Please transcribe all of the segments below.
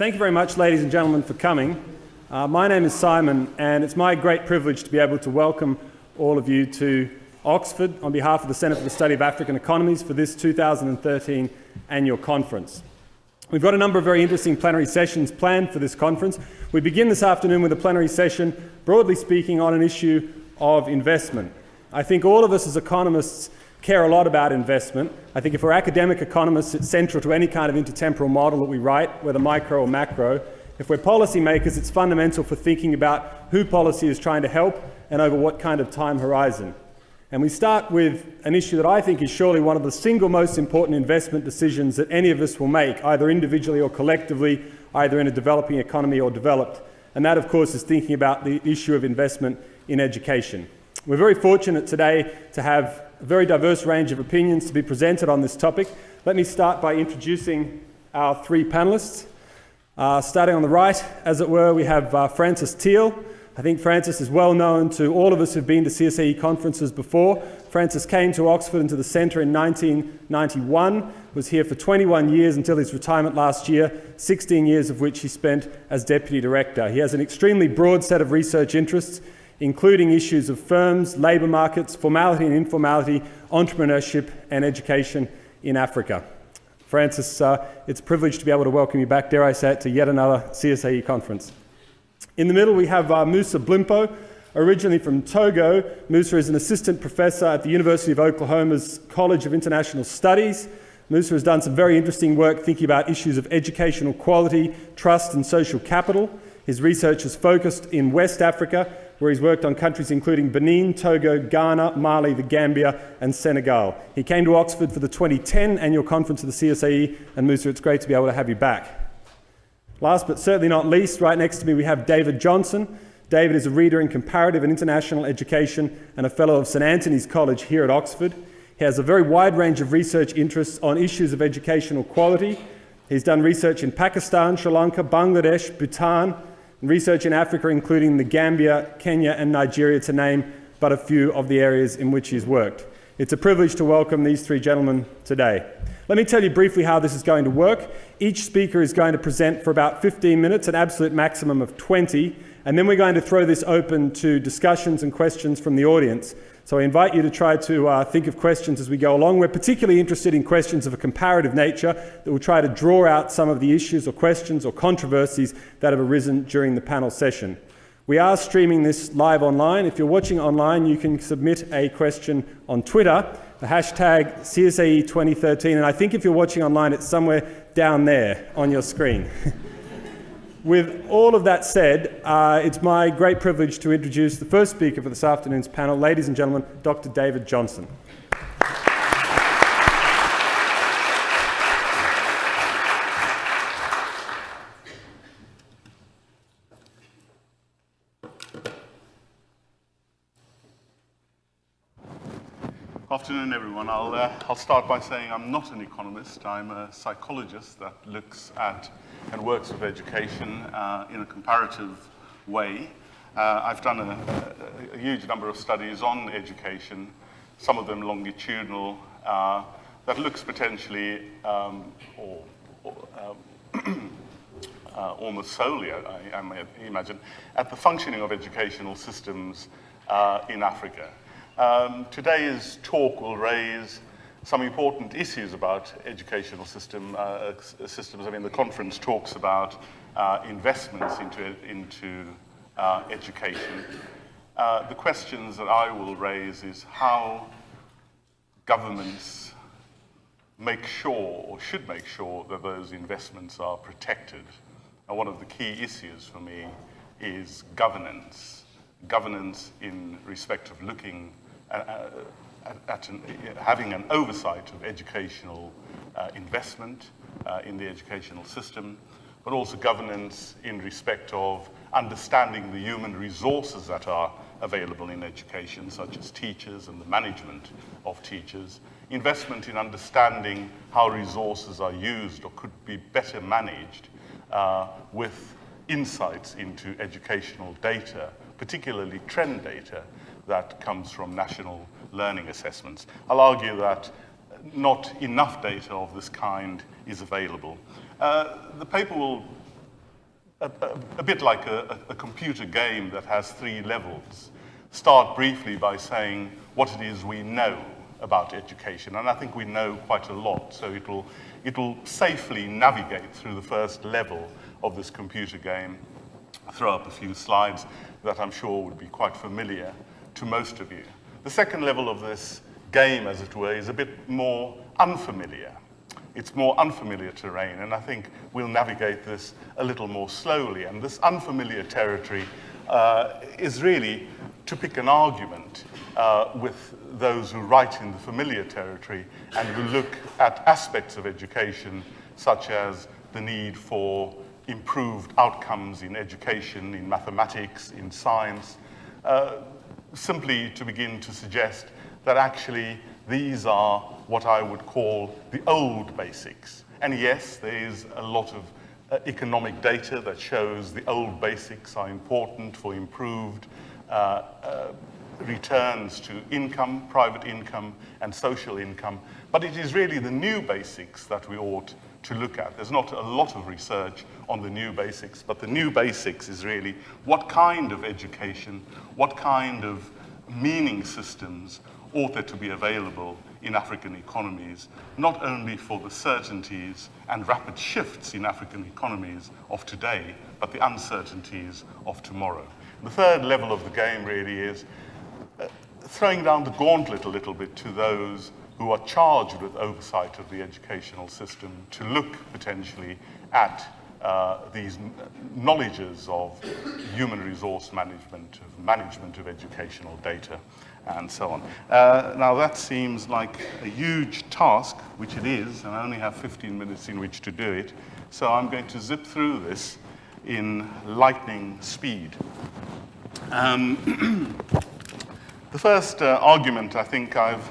Thank you very much, ladies and gentlemen, for coming. My name is Simon, and it's my great privilege to be able to welcome all of you to Oxford on behalf of the Centre for the Study of African Economies for this 2013 annual conference. We've got a number of very interesting plenary sessions planned for this conference. We begin this afternoon with a plenary session, broadly speaking, on an issue of investment. I think all of us as economists care a lot about investment. I think if we're academic economists, it's central to any kind of intertemporal model that we write, whether micro or macro. If we're policymakers, it's fundamental for thinking about who policy is trying to help and over what kind of time horizon. And we start with an issue that I think is surely one of the single most important investment decisions that any of us will make, either individually or collectively, either in a developing economy or developed. And that, of course, is thinking about the issue of investment in education. We're very fortunate today to have a very diverse range of opinions to be presented on this topic. Let me start by introducing our three panelists. Starting on the right, as it were, we have Francis Teal. I think Francis is well known to all of us who've been to CSAE conferences before. Francis came to Oxford and to the Centre in 1991, was here for 21 years until his retirement last year, 16 years of which he spent as Deputy Director. He has an extremely broad set of research interests, including issues of firms, labour markets, formality and informality, entrepreneurship and education in Africa. Francis, it's a privilege to be able to welcome you back, dare I say it, to yet another CSAE conference. In the middle we have Musa Blimpo, originally from Togo. Musa is an assistant professor at the University of Oklahoma's College of International Studies. Musa has done some very interesting work thinking about issues of educational quality, trust and social capital. His research is focused in West Africa, where he's worked on countries including Benin, Togo, Ghana, Mali, the Gambia and Senegal. He came to Oxford for the 2010 annual conference of the CSAE, and Musa, it's great to be able to have you back. Last but certainly not least, right next to me we have David Johnson. David is a reader in comparative and international education and a fellow of St Anthony's College here at Oxford. He has a very wide range of research interests on issues of educational quality. He's done research in Pakistan, Sri Lanka, Bangladesh, Bhutan, and research in Africa, including the Gambia, Kenya and Nigeria, to name but a few of the areas in which he's worked. It's a privilege to welcome these three gentlemen today. Let me tell you briefly how this is going to work. Each speaker is going to present for about 15 minutes, an absolute maximum of 20, and then we're going to throw this open to discussions and questions from the audience. So I invite you to try to think of questions as we go along. We're particularly interested in questions of a comparative nature that will try to draw out some of the issues or questions or controversies that have arisen during the panel session. We are streaming this live online. If you're watching online, you can submit a question on Twitter, the hashtag CSAE 2013, and I think if you're watching online, it's somewhere down there on your screen. With all of that said, it's my great privilege to introduce the first speaker for this afternoon's panel, ladies and gentlemen, Dr. David Johnson. Afternoon, everyone. I'll start by saying I'm not an economist. I'm a psychologist that looks at and works with education in a comparative way. I've done a huge number of studies on education, some of them longitudinal, that looks potentially almost solely, I may imagine, at the functioning of educational systems in Africa. Today's talk will raise some important issues about educational systems. I mean, the conference talks about investments into education. The questions that I will raise is how governments make sure, or should make sure, that those investments are protected. And one of the key issues for me is governance. Governance in respect of looking having an oversight of educational investment in the educational system, but also governance in respect of understanding the human resources that are available in education, such as teachers and the management of teachers, investment in understanding how resources are used or could be better managed with insights into educational data, particularly trend data, that comes from national learning assessments. I'll argue that not enough data of this kind is available. The paper will a bit like a computer game that has 3 levels. Start briefly by saying what it is we know about education, and I think we know quite a lot, so it'll safely navigate through the first level of this computer game. Throw up a few slides that I'm sure would be quite familiar to most of you. The second level of this game, as it were, is a bit more unfamiliar. It's more unfamiliar terrain, and I think we'll navigate this a little more slowly. And this unfamiliar territory is really to pick an argument with those who write in the familiar territory and who look at aspects of education such as the need for improved outcomes in education, in mathematics, in science, simply to begin to suggest that actually these are what I would call the old basics. And yes, there is a lot of economic data that shows the old basics are important for improved returns to income, private income, and social income. But it is really the new basics that we ought to look at. There's not a lot of research on the new basics, but the new basics is really what kind of education, what kind of meaning systems ought there to be available in African economies, not only for the certainties and rapid shifts in African economies of today, but the uncertainties of tomorrow. The third level of the game really is throwing down the gauntlet a little bit to those who are charged with oversight of the educational system to look potentially at these knowledges of human resource management of educational data, and so on. Now that seems like a huge task, which it is, and I only have 15 minutes in which to do it, so I'm going to zip through this in lightning speed. The first argument I think I've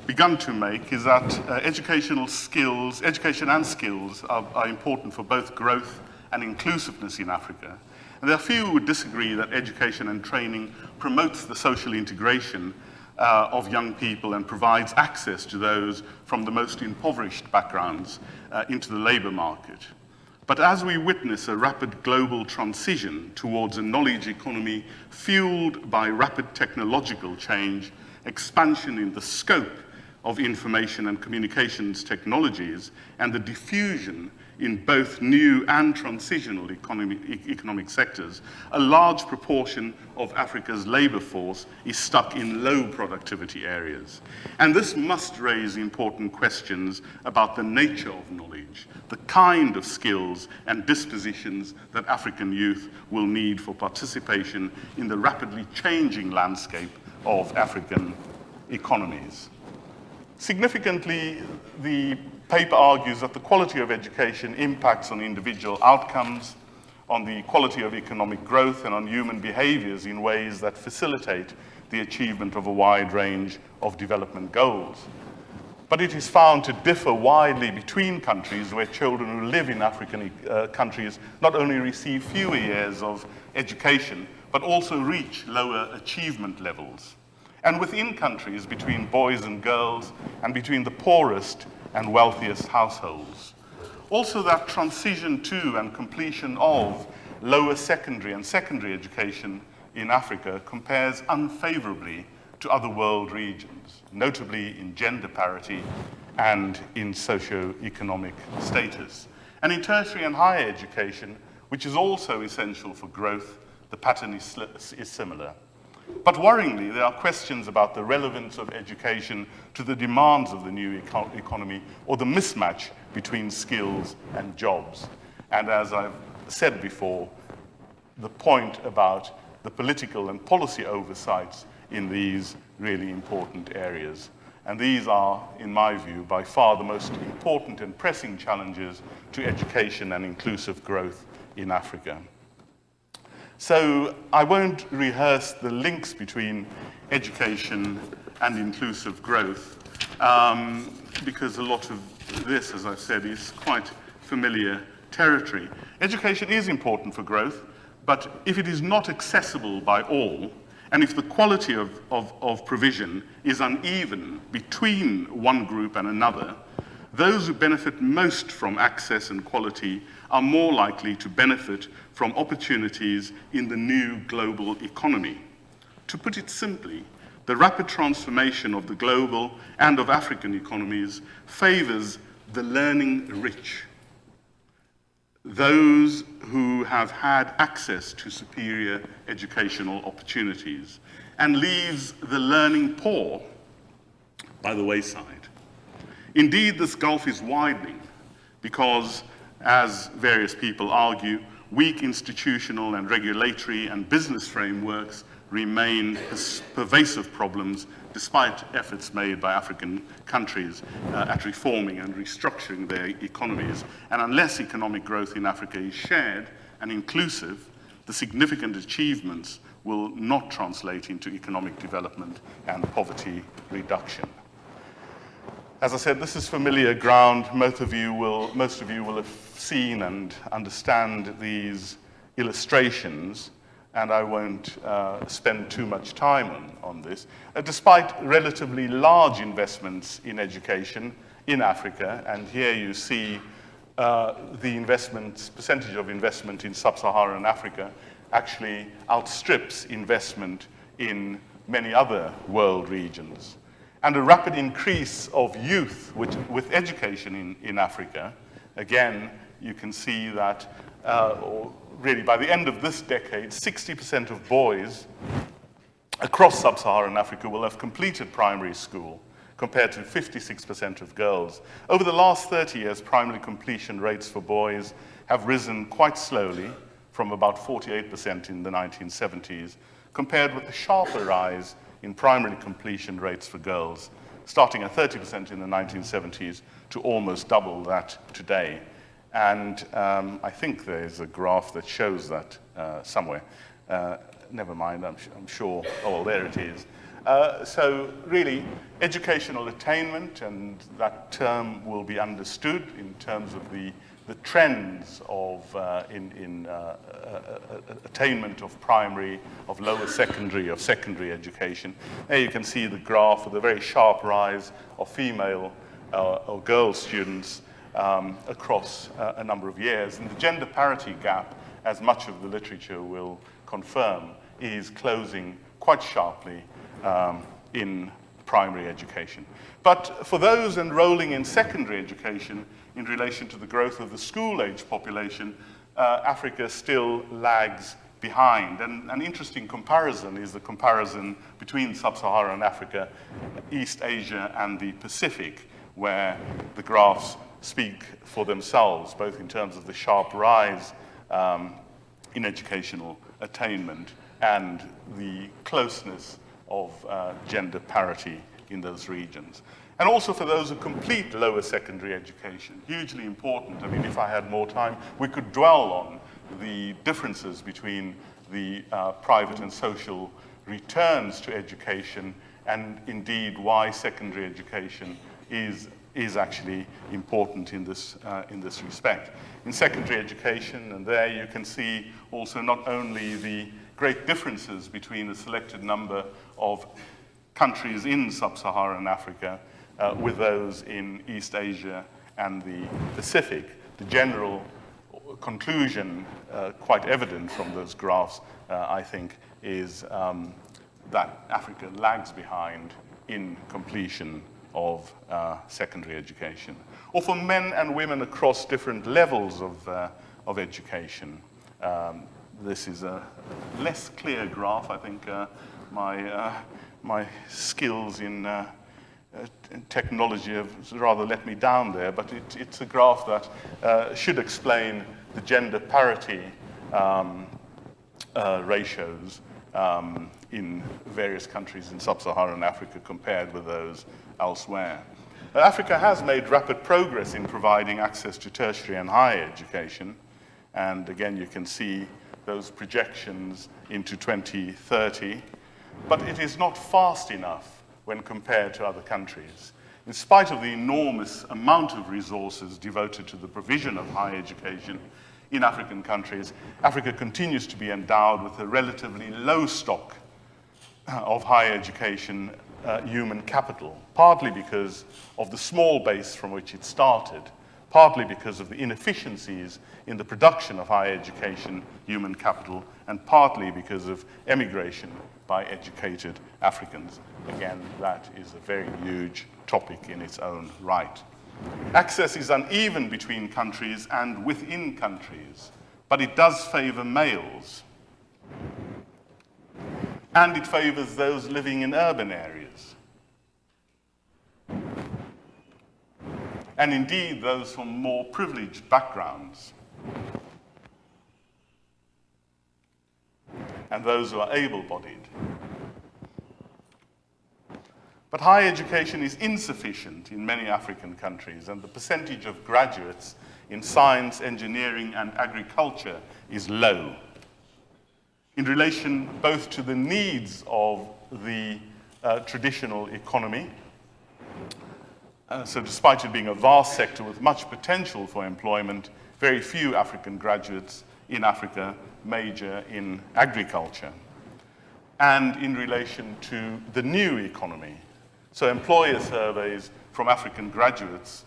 begun to make is that education and skills are important for both growth and inclusiveness in Africa. And there are few who would disagree that education and training promotes the social integration of young people and provides access to those from the most impoverished backgrounds into the labor market. But as we witness a rapid global transition towards a knowledge economy fueled by rapid technological change, expansion in the scope of information and communications technologies, and the diffusion in both new and transitional economic sectors, a large proportion of Africa's labor force is stuck in low productivity areas. And this must raise important questions about the nature of knowledge, the kind of skills and dispositions that African youth will need for participation in the rapidly changing landscape of African economies. Significantly, the paper argues that the quality of education impacts on individual outcomes, on the quality of economic growth, and on human behaviors in ways that facilitate the achievement of a wide range of development goals. But it is found to differ widely between countries, where children who live in African countries not only receive fewer years of education, but also reach lower achievement levels. And within countries, between boys and girls, and between the poorest and wealthiest households. Also, that transition to and completion of lower secondary and secondary education in Africa compares unfavorably to other world regions, notably in gender parity and in socio-economic status. And in tertiary and higher education, which is also essential for growth, the pattern is similar. But worryingly, there are questions about the relevance of education to the demands of the new economy, or the mismatch between skills and jobs. And as I've said before, the point about the political and policy oversights in these really important areas. And these are, in my view, by far the most important and pressing challenges to education and inclusive growth in Africa. So I won't rehearse the links between education and inclusive growth, because a lot of this, as I've said, is quite familiar territory. Education is important for growth, but if it is not accessible by all, and if the quality of provision is uneven between one group and another, those who benefit most from access and quality are more likely to benefit from opportunities in the new global economy. To put it simply, the rapid transformation of the global and of African economies favors the learning rich, those who have had access to superior educational opportunities, and leaves the learning poor by the wayside. Indeed, this gulf is widening because, as various people argue, weak institutional and regulatory and business frameworks remain pervasive problems despite efforts made by African countries at reforming and restructuring their economies. And unless economic growth in Africa is shared and inclusive, the significant achievements will not translate into economic development and poverty reduction. As I said, this is familiar ground. Most of you will have seen and understand these illustrations, and I won't spend too much time on this. Despite relatively large investments in education in Africa, and here you see the percentage of investment in sub-Saharan Africa actually outstrips investment in many other world regions. And a rapid increase of youth with education in Africa, again, you can see that really by the end of this decade, 60% of boys across sub-Saharan Africa will have completed primary school, compared to 56% of girls. Over the last 30 years, primary completion rates for boys have risen quite slowly, from about 48% in the 1970s, compared with a sharper rise in primary completion rates for girls, starting at 30% in the 1970s to almost double that today. And I think there's a graph that shows that somewhere. Never mind, I'm sure, oh, there it is. So really, educational attainment, and that term will be understood in terms of the trends of attainment of primary, of lower secondary, of secondary education. There you can see the graph with a very sharp rise of female or girl students across a number of years. And the gender parity gap, as much of the literature will confirm, is closing quite sharply in primary education. But for those enrolling in secondary education, in relation to the growth of the school-age population, Africa still lags behind. And an interesting comparison is the comparison between sub-Saharan Africa, East Asia, and the Pacific, where the graphs speak for themselves, both in terms of the sharp rise in educational attainment and the closeness of gender parity in those regions. And also for those who complete lower secondary education, hugely important. I mean, if I had more time, we could dwell on the differences between the private and social returns to education, and indeed why secondary education is actually important in this respect. In secondary education, and there you can see also not only the great differences between a selected number of countries in sub-Saharan Africa with those in East Asia and the Pacific. The general conclusion, quite evident from those graphs, I think, is that Africa lags behind in completion of secondary education. Or for men and women across different levels of education. This is a less clear graph. I think my skills in technology have rather let me down there, but it's a graph that should explain the gender parity ratios in various countries in sub-Saharan Africa compared with those elsewhere. Africa has made rapid progress in providing access to tertiary and higher education, and again you can see those projections into 2030, but it is not fast enough when compared to other countries. In spite of the enormous amount of resources devoted to the provision of higher education in African countries, Africa continues to be endowed with a relatively low stock of higher education human capital, partly because of the small base from which it started, partly because of the inefficiencies in the production of higher education human capital, and partly because of emigration by educated Africans. Again, that is a very huge topic in its own right. Access is uneven between countries and within countries, but it does favor males. And it favors those living in urban areas. And indeed, those from more privileged backgrounds. And those who are able-bodied. But higher education is insufficient in many African countries, and the percentage of graduates in science, engineering, and agriculture is low. In relation both to the needs of the traditional economy, so despite it being a vast sector with much potential for employment, very few African graduates in Africa major in agriculture, and in relation to the new economy. So employer surveys from African graduates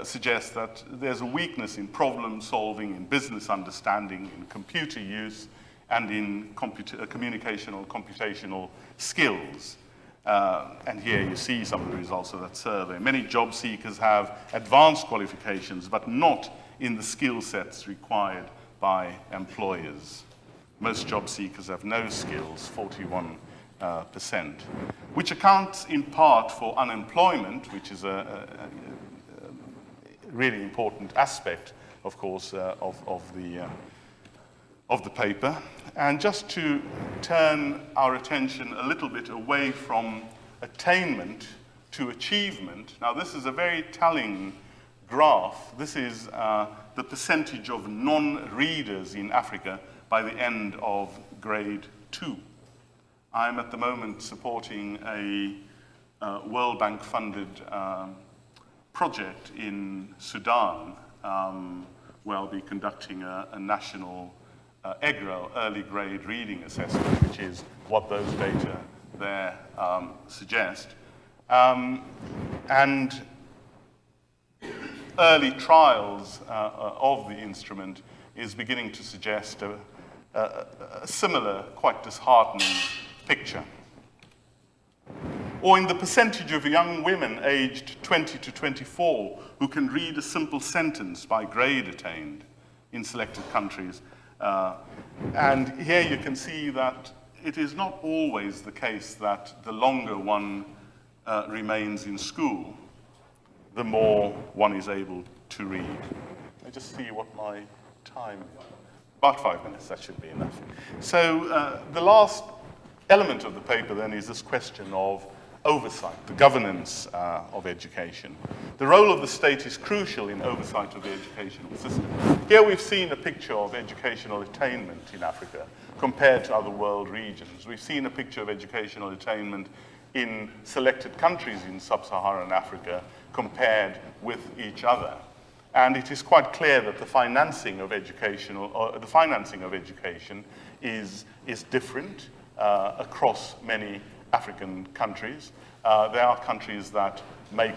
suggest that there's a weakness in problem solving, in business understanding, in computer use, and in computational skills. And here you see some of the results of that survey. Many job seekers have advanced qualifications, but not in the skill sets required by employers. Most job seekers have no skills, 41%, which accounts in part for unemployment, which is a really important aspect, of course, of the paper. And just to turn our attention a little bit away from attainment to achievement. Now, this is a very telling graph. This is the percentage of non-readers in Africa by the end of grade 2. I'm at the moment supporting a World Bank funded project in Sudan, where I'll be conducting a national EGRA, early grade reading assessment, which is what those data there suggest. And early trials of the instrument is beginning to suggest a similar, quite disheartening picture. Or in the percentage of young women aged 20 to 24 who can read a simple sentence by grade attained in selected countries. And here you can see that it is not always the case that the longer one remains in school, the more one is able to read. I just see what my time is. About 5 minutes, that should be enough. So the last element of the paper then is this question of oversight, the governance of education. The role of the state is crucial in oversight of the educational system. Here we've seen a picture of educational attainment in Africa compared to other world regions. We've seen a picture of educational attainment in selected countries in sub-Saharan Africa compared with each other. And it is quite clear that the financing of education is different across many African countries. There are countries that make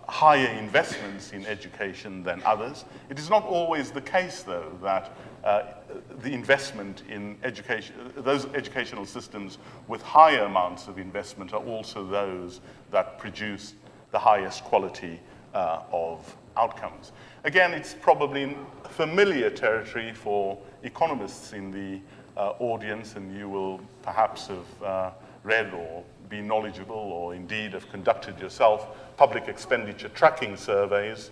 higher investments in education than others. It is not always the case, though, that the investment in education, those educational systems with higher amounts of investment are also those that produce the highest quality of outcomes. Again, it's probably familiar territory for economists in the audience, and you will perhaps have read or be knowledgeable or indeed have conducted yourself public expenditure tracking surveys.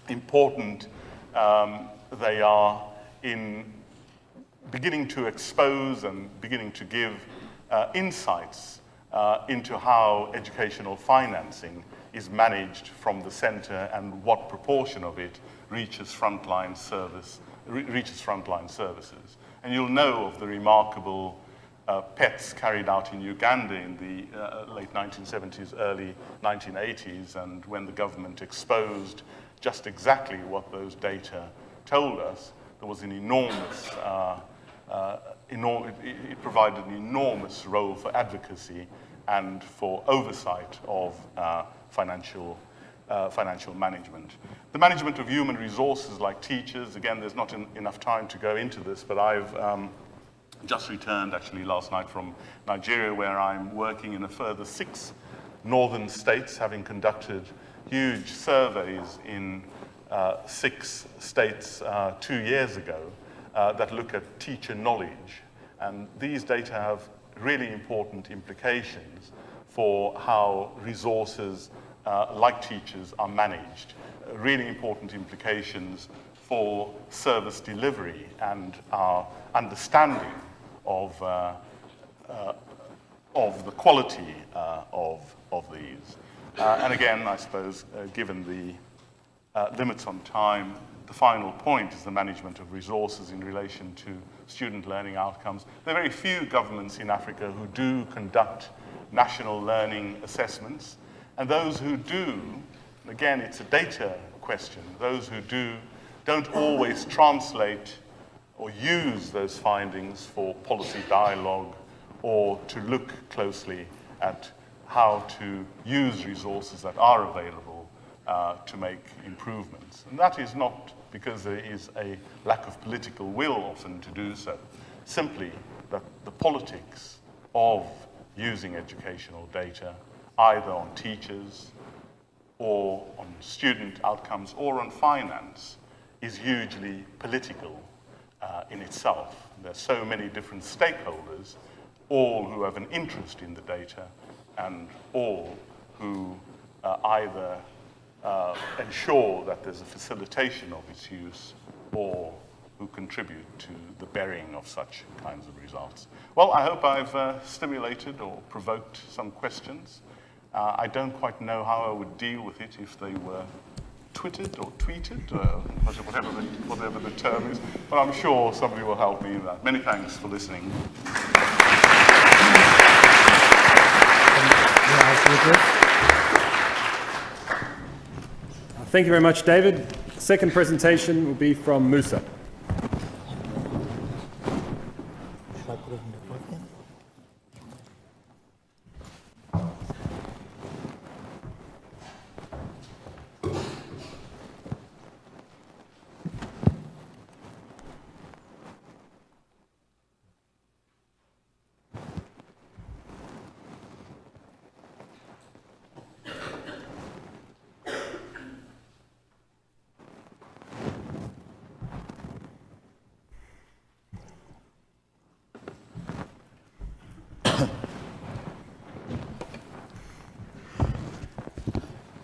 Important they are in beginning to expose and beginning to give insights into how educational financing is managed from the center and what proportion of it reaches frontline services. And you'll know of the remarkable PETs carried out in Uganda in the late 1970s, early 1980s, and when the government exposed just exactly what those data told us, there was an enormous, it provided an enormous role for advocacy and for oversight of financial management. The management of human resources like teachers, again, there's not enough time to go into this, but I've just returned actually last night from Nigeria, where I'm working in a further 6 northern states, having conducted huge surveys in 6 states 2 years ago that look at teacher knowledge. And these data have really important implications for how resources like teachers are managed, really important implications for service delivery and our understanding of the quality of these. And again, I suppose, given the limits on time, the final point is the management of resources in relation to student learning outcomes. There are very few governments in Africa who do conduct national learning assessments, and those who do, again, it's a data question, those who do don't always translate or use those findings for policy dialogue or to look closely at how to use resources that are available to make improvements. And that is not because there is a lack of political will often to do so, simply that the politics of using educational data, either on teachers or on student outcomes or on finance, is hugely political in itself. There are so many different stakeholders, all who have an interest in the data and all who either ensure that there's a facilitation of its use or who contribute to the bearing of such kinds of results. Well, I hope I've stimulated or provoked some questions. I don't quite know how I would deal with it if they were twittered or tweeted, whatever the term is, but I'm sure somebody will help me in that. Many thanks for listening. Thank you very much, David. The second presentation will be from Musa.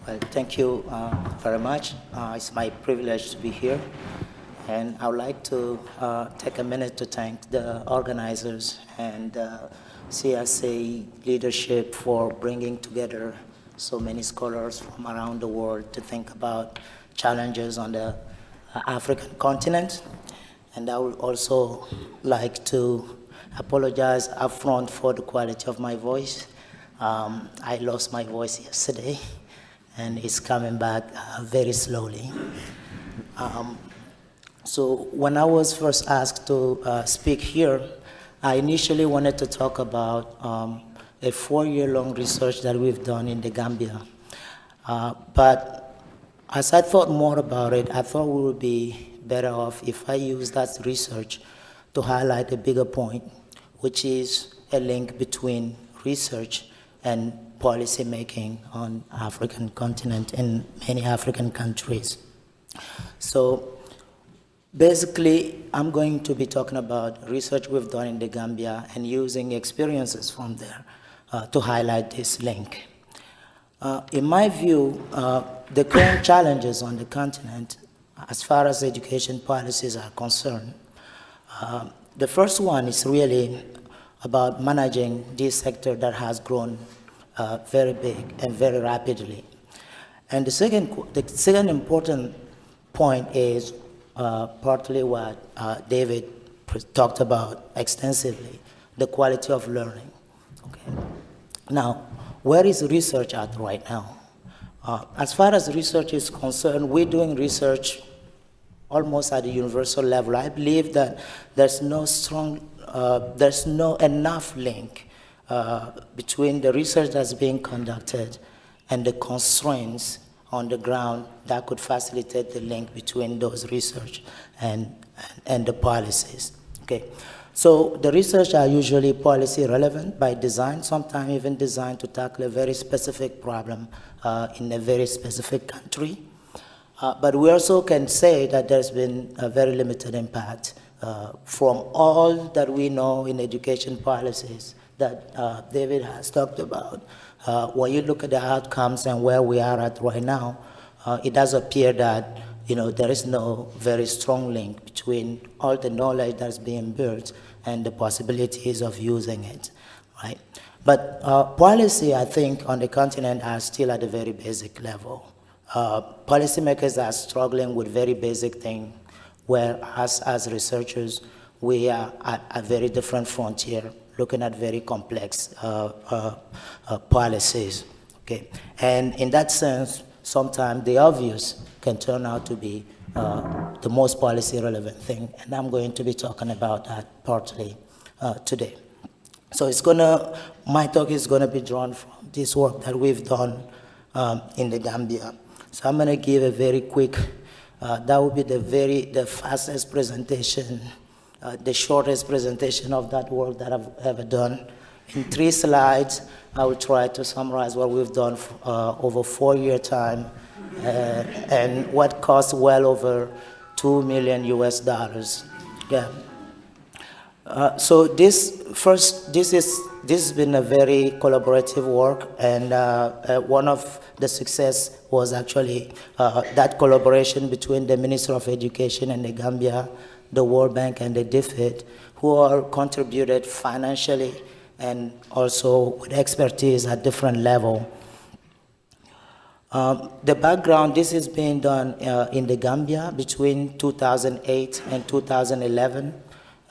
Well, thank you very much. It's my privilege to be here. And I would like to take a minute to thank the organizers and CSA leadership for bringing together so many scholars from around the world to think about challenges on the African continent. And I would also like to apologize upfront for the quality of my voice. I lost my voice yesterday, and it's coming back very slowly. So when I was first asked to speak here, I initially wanted to talk about a 4-year-long research that we've done in the Gambia. But as I thought more about it, I thought we would be better off if I use that research to highlight a bigger point, which is a link between research and policy making on African continent in many African countries. So basically, I'm going to be talking about research we've done in the Gambia and using experiences from there to highlight this link. In my view, the current challenges on the continent, as far as education policies are concerned, the first one is really about managing this sector that has grown very big and very rapidly. And the second important point is partly what David talked about extensively, the quality of learning. Okay. Now, where is research at right now? As far as research is concerned, we're doing research almost at the universal level. I believe that there's no enough link between the research that's being conducted and the constraints on the ground that could facilitate the link between those research and the policies. Okay, so the research are usually policy relevant by design, sometimes even designed to tackle a very specific problem in a very specific country. But we also can say that there's been a very limited impact from all that we know in education policies that David has talked about. When you look at the outcomes and where we are at right now, it does appear that there is no very strong link between all the knowledge that's being built and the possibilities of using it, right? But policy, I think, on the continent are still at a very basic level. Policymakers are struggling with very basic things, where as researchers, we are at a very different frontier, looking at very complex policies, okay? And in that sense, sometimes the obvious can turn out to be the most policy relevant thing, and I'm going to be talking about that partly today. So my talk is gonna be drawn from this work that we've done in the Gambia. So I'm gonna give a very quick, that will be the fastest presentation, the shortest presentation of that work that I've ever done. In 3 slides, I will try to summarize what we've done over 4-year time, and what cost well over $2 million US. Yeah. So this has been a very collaborative work, and one of the success was actually that collaboration between the Minister of Education and the Gambia, the World Bank, and the DFID, who all contributed financially and also with expertise at different level. The background, this is being done in the Gambia between 2008 and 2011.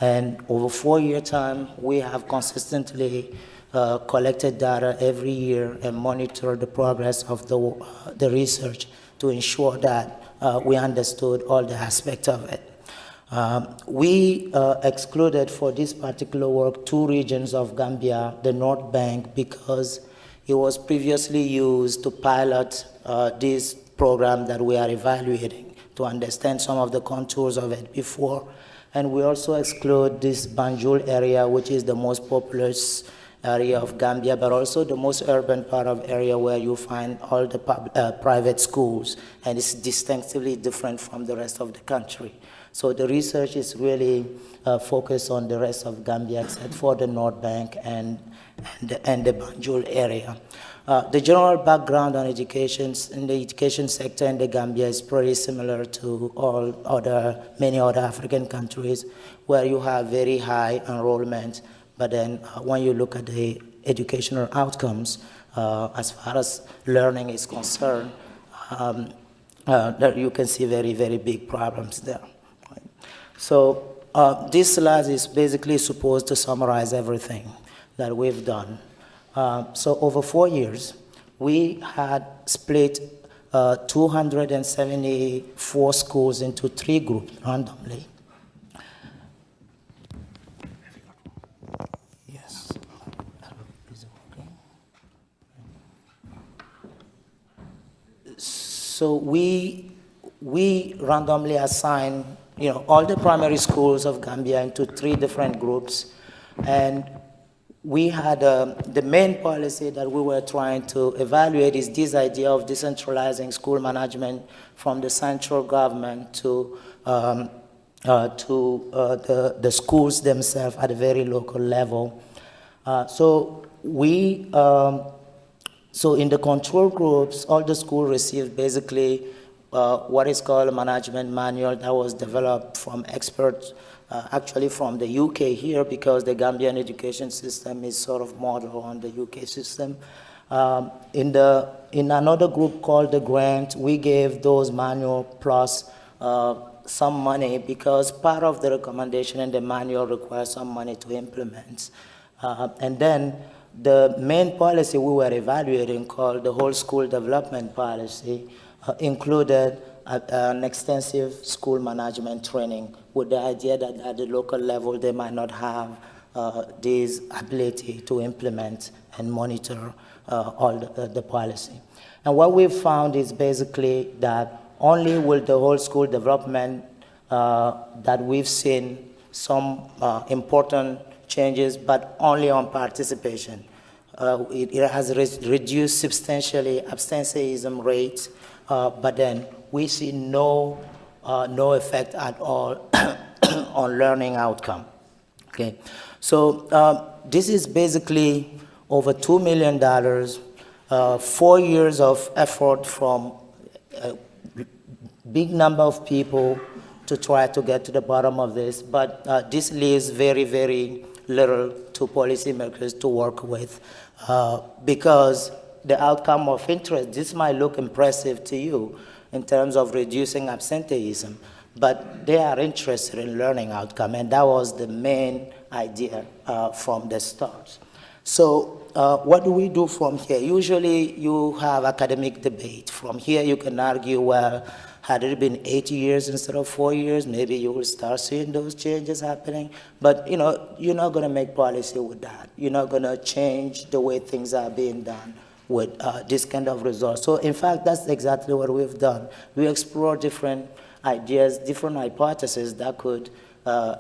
And over 4-year time, we have consistently collected data every year and monitored the progress of the research to ensure that we understood all the aspects of it. We excluded for this particular work 2 regions of Gambia, the North Bank, because it was previously used to pilot this program that we are evaluating to understand some of the contours of it before. And we also exclude this Banjul area, which is the most populous area of Gambia, but also the most urban part of area where you find all the private schools, and it's distinctively different from the rest of the country. So the research is really focused on the rest of Gambia, except for the North Bank and the Banjul area. The general background on education in the education sector in the Gambia is pretty similar to many other African countries, where you have very high enrollment, but then when you look at the educational outcomes, as far as learning is concerned, you can see very, very big problems there. So this slide is basically supposed to summarize everything that we've done. So over 4 years, we had split 274 schools into 3 groups randomly. Yes. So we randomly assigned all the primary schools of Gambia into 3 different groups, and we had the main policy that we were trying to evaluate is this idea of decentralizing school management from the central government to the schools themselves at a very local level. So in the control groups, all the schools received basically what is called a management manual that was developed from experts, actually from the UK here, because the Gambian education system is sort of modeled on the UK system. In another group called the grant, we gave those manual plus some money, because part of the recommendation in the manual requires some money to implement. And then the main policy we were evaluating, called the whole school development policy, included an extensive school management training, with the idea that at the local level they might not have this ability to implement and monitor all the policy. And what we've found is basically that only will the whole school development that we've seen some important changes, but only on participation. It has reduced substantially absenteeism rates, but then we see no effect at all on learning outcome. Okay, so this is basically over $2 million, 4 years of effort from a big number of people to try to get to the bottom of this, but this leaves very, very little to policymakers to work with because the outcome of interest, this might look impressive to you in terms of reducing absenteeism, but they are interested in learning outcome, and that was the main idea from the start. So what do we do from here? Usually you have academic debate. From here you can argue, well, had it been 8 years instead of 4 years, maybe you will start seeing those changes happening. But you know, you're not going to make policy with that. You're not going to change the way things are being done with this kind of results. So in fact, that's exactly what we've done. We explore different ideas, different hypotheses that could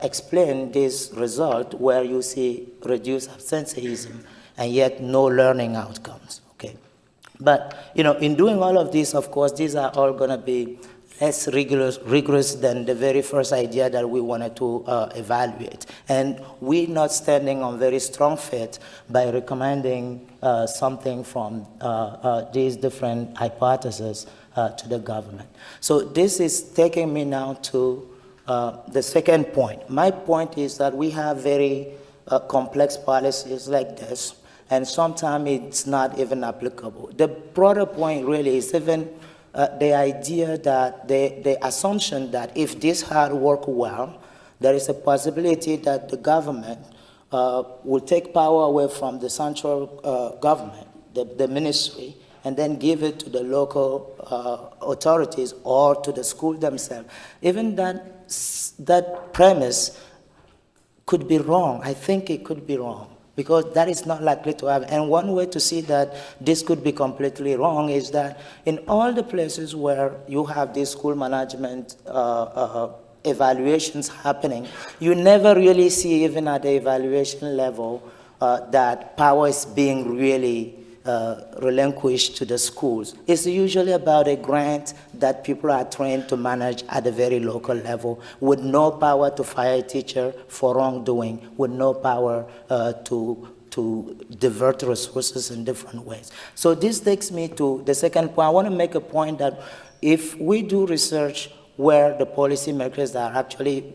explain this result where you see reduced absenteeism and yet no learning outcomes. Okay, but you know, in doing all of this, of course, these are all going to be less rigorous than the very first idea that we wanted to evaluate. And we're not standing on very strong faith by recommending something from these different hypotheses to the government. So this is taking me now to the second point. My point is that we have very complex policies like this, and sometimes it's not even applicable. The broader point really is even the idea that the assumption that if this had worked well, there is a possibility that the government will take power away from the central government, the ministry, and then give it to the local authorities or to the school themselves. Even that premise could be wrong. I think it could be wrong, because that is not likely to happen. And one way to see that this could be completely wrong is that in all the places where you have these school management evaluations happening, you never really see, even at the evaluation level, that power is being really relinquished to the schools. It's usually about a grant that people are trained to manage at a very local level, with no power to fire a teacher for wrongdoing, with no power to divert resources in different ways. So this takes me to the second point. I want to make a point that if we do research where the policymakers are actually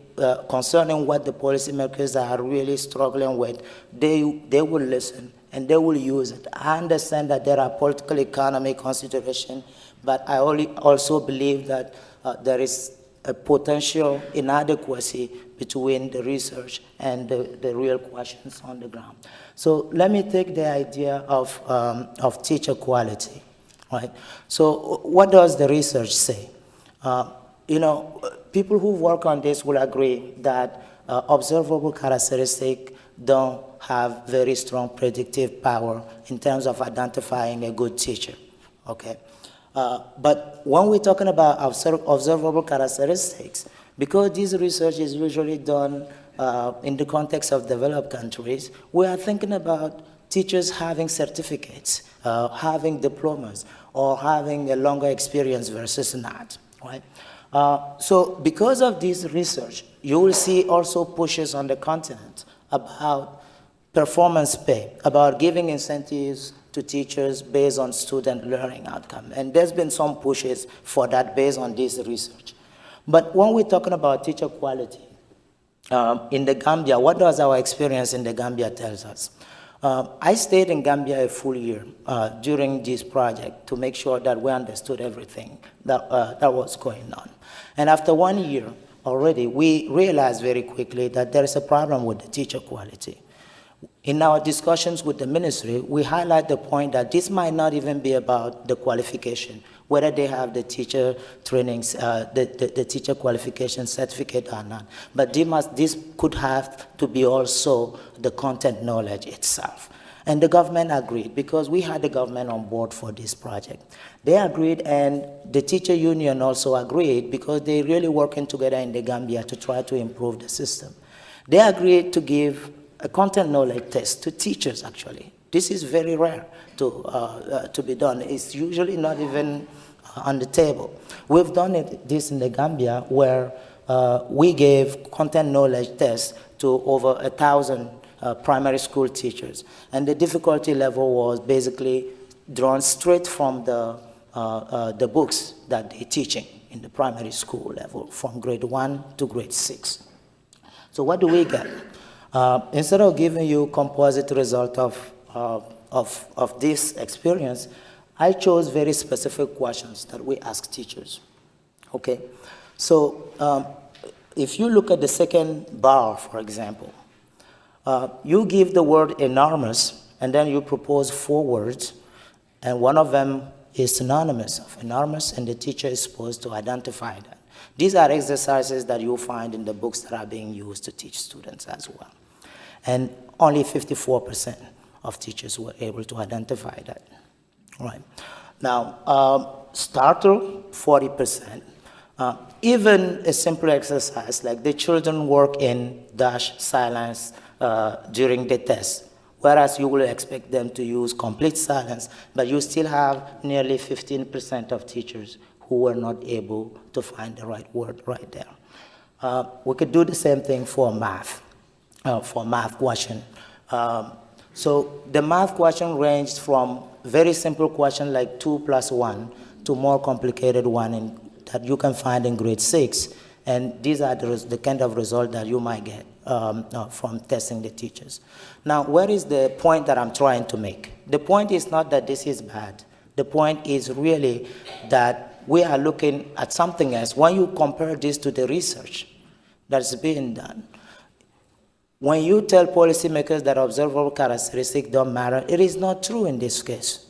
concerning what the policymakers are really struggling with, they will listen and they will use it. I understand that there are political economy considerations, but I also believe that there is a potential inadequacy between the research and the real questions on the ground. So let me take the idea of teacher quality, right? So what does the research say? You know, people who work on this will agree that observable characteristics don't have very strong predictive power in terms of identifying a good teacher, okay? But when we're talking about observable characteristics, because this research is usually done in the context of developed countries, we are thinking about teachers having certificates, having diplomas, or having a longer experience versus not, right? So because of this research, you will see also pushes on the continent about performance pay, about giving incentives to teachers based on student learning outcome. And there's been some pushes for that based on this research. But when we're talking about teacher quality, in the Gambia, what does our experience in the Gambia tells us? I stayed in Gambia a full year during this project to make sure that we understood everything that was going on. And after 1 year already, we realized very quickly that there is a problem with the teacher quality. In our discussions with the ministry, we highlight the point that this might not even be about the qualification, whether they have the teacher trainings, the teacher qualification certificate or not. But this could have to be also the content knowledge itself. And the government agreed, because we had the government on board for this project. They agreed, and the teacher union also agreed, because they're really working together in the Gambia to try to improve the system. They agreed to give a content knowledge test to teachers, actually. This is very rare to be done. It's usually not even on the table. We've done this in the Gambia, where we gave content knowledge tests to over 1,000 primary school teachers. And the difficulty level was basically drawn straight from the books that they're teaching in the primary school level, from grade 1 to grade 6. So what do we get? Instead of giving you composite result of this experience, I chose very specific questions that we ask teachers. Okay, so if you look at the second bar, for example, you give the word enormous, and then you propose 4 words, and one of them is synonymous of enormous, and the teacher is supposed to identify that. These are exercises that you'll find in the books that are being used to teach students as well. And only 54% of teachers were able to identify that. All right. Now, starter, 40%. Even a simple exercise like the children work in dash silence during the test, whereas you will expect them to use complete silence, but you still have nearly 15% of teachers who were not able to find the right word right there. We could do the same thing for math question. So the math question ranged from very simple question like 2 plus 1 to more complicated one that you can find in grade 6. And these are the kind of result that you might get from testing the teachers. Now, where is the point that I'm trying to make? The point is not that this is bad. The point is really that we are looking at something else. When you compare this to the research that's being done, when you tell policymakers that observable characteristics don't matter, it is not true in this case.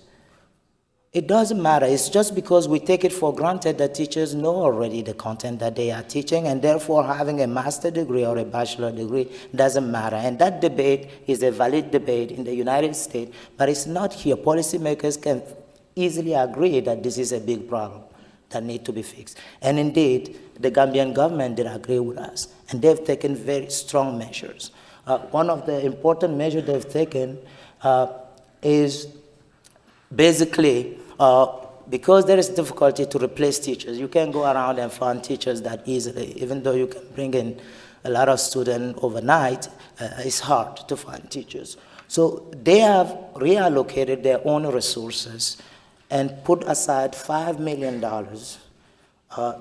It doesn't matter. It's just because we take it for granted that teachers know already the content that they are teaching, and therefore having a master's degree or a bachelor's degree doesn't matter. And that debate is a valid debate in the United States, but it's not here. Policymakers can easily agree that this is a big problem that needs to be fixed. And indeed, the Gambian government did agree with us, and they've taken very strong measures. One of the important measures they've taken is basically, because there is difficulty to replace teachers, you can't go around and find teachers that easily. Even though you can bring in a lot of students overnight, it's hard to find teachers. So they have reallocated their own resources and put aside $5 million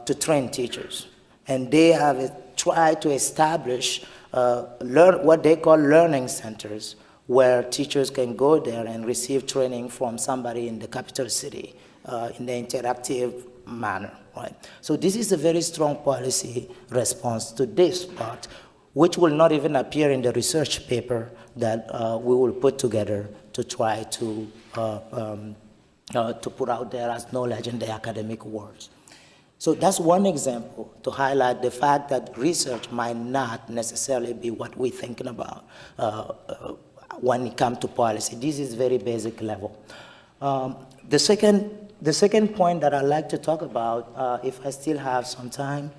to train teachers. And they have tried to establish what they call learning centers, where teachers can go there and receive training from somebody in the capital city in the interactive manner, right? So this is a very strong policy response to this part, which will not even appear in the research paper that we will put together to try to put out there as knowledge in the academic world. So that's one example to highlight the fact that research might not necessarily be what we're thinking about when it comes to policy. This is very basic level. The second point that I'd like to talk about, if I still have some time,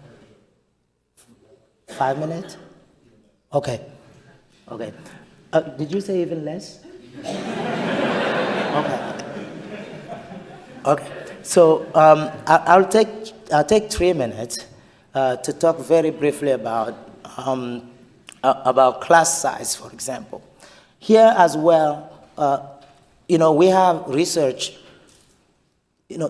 5 minutes? Okay, okay. Did you say even less? Okay. Okay, so I'll take 3 minutes to talk very briefly about class size, for example. Here as well, we have research,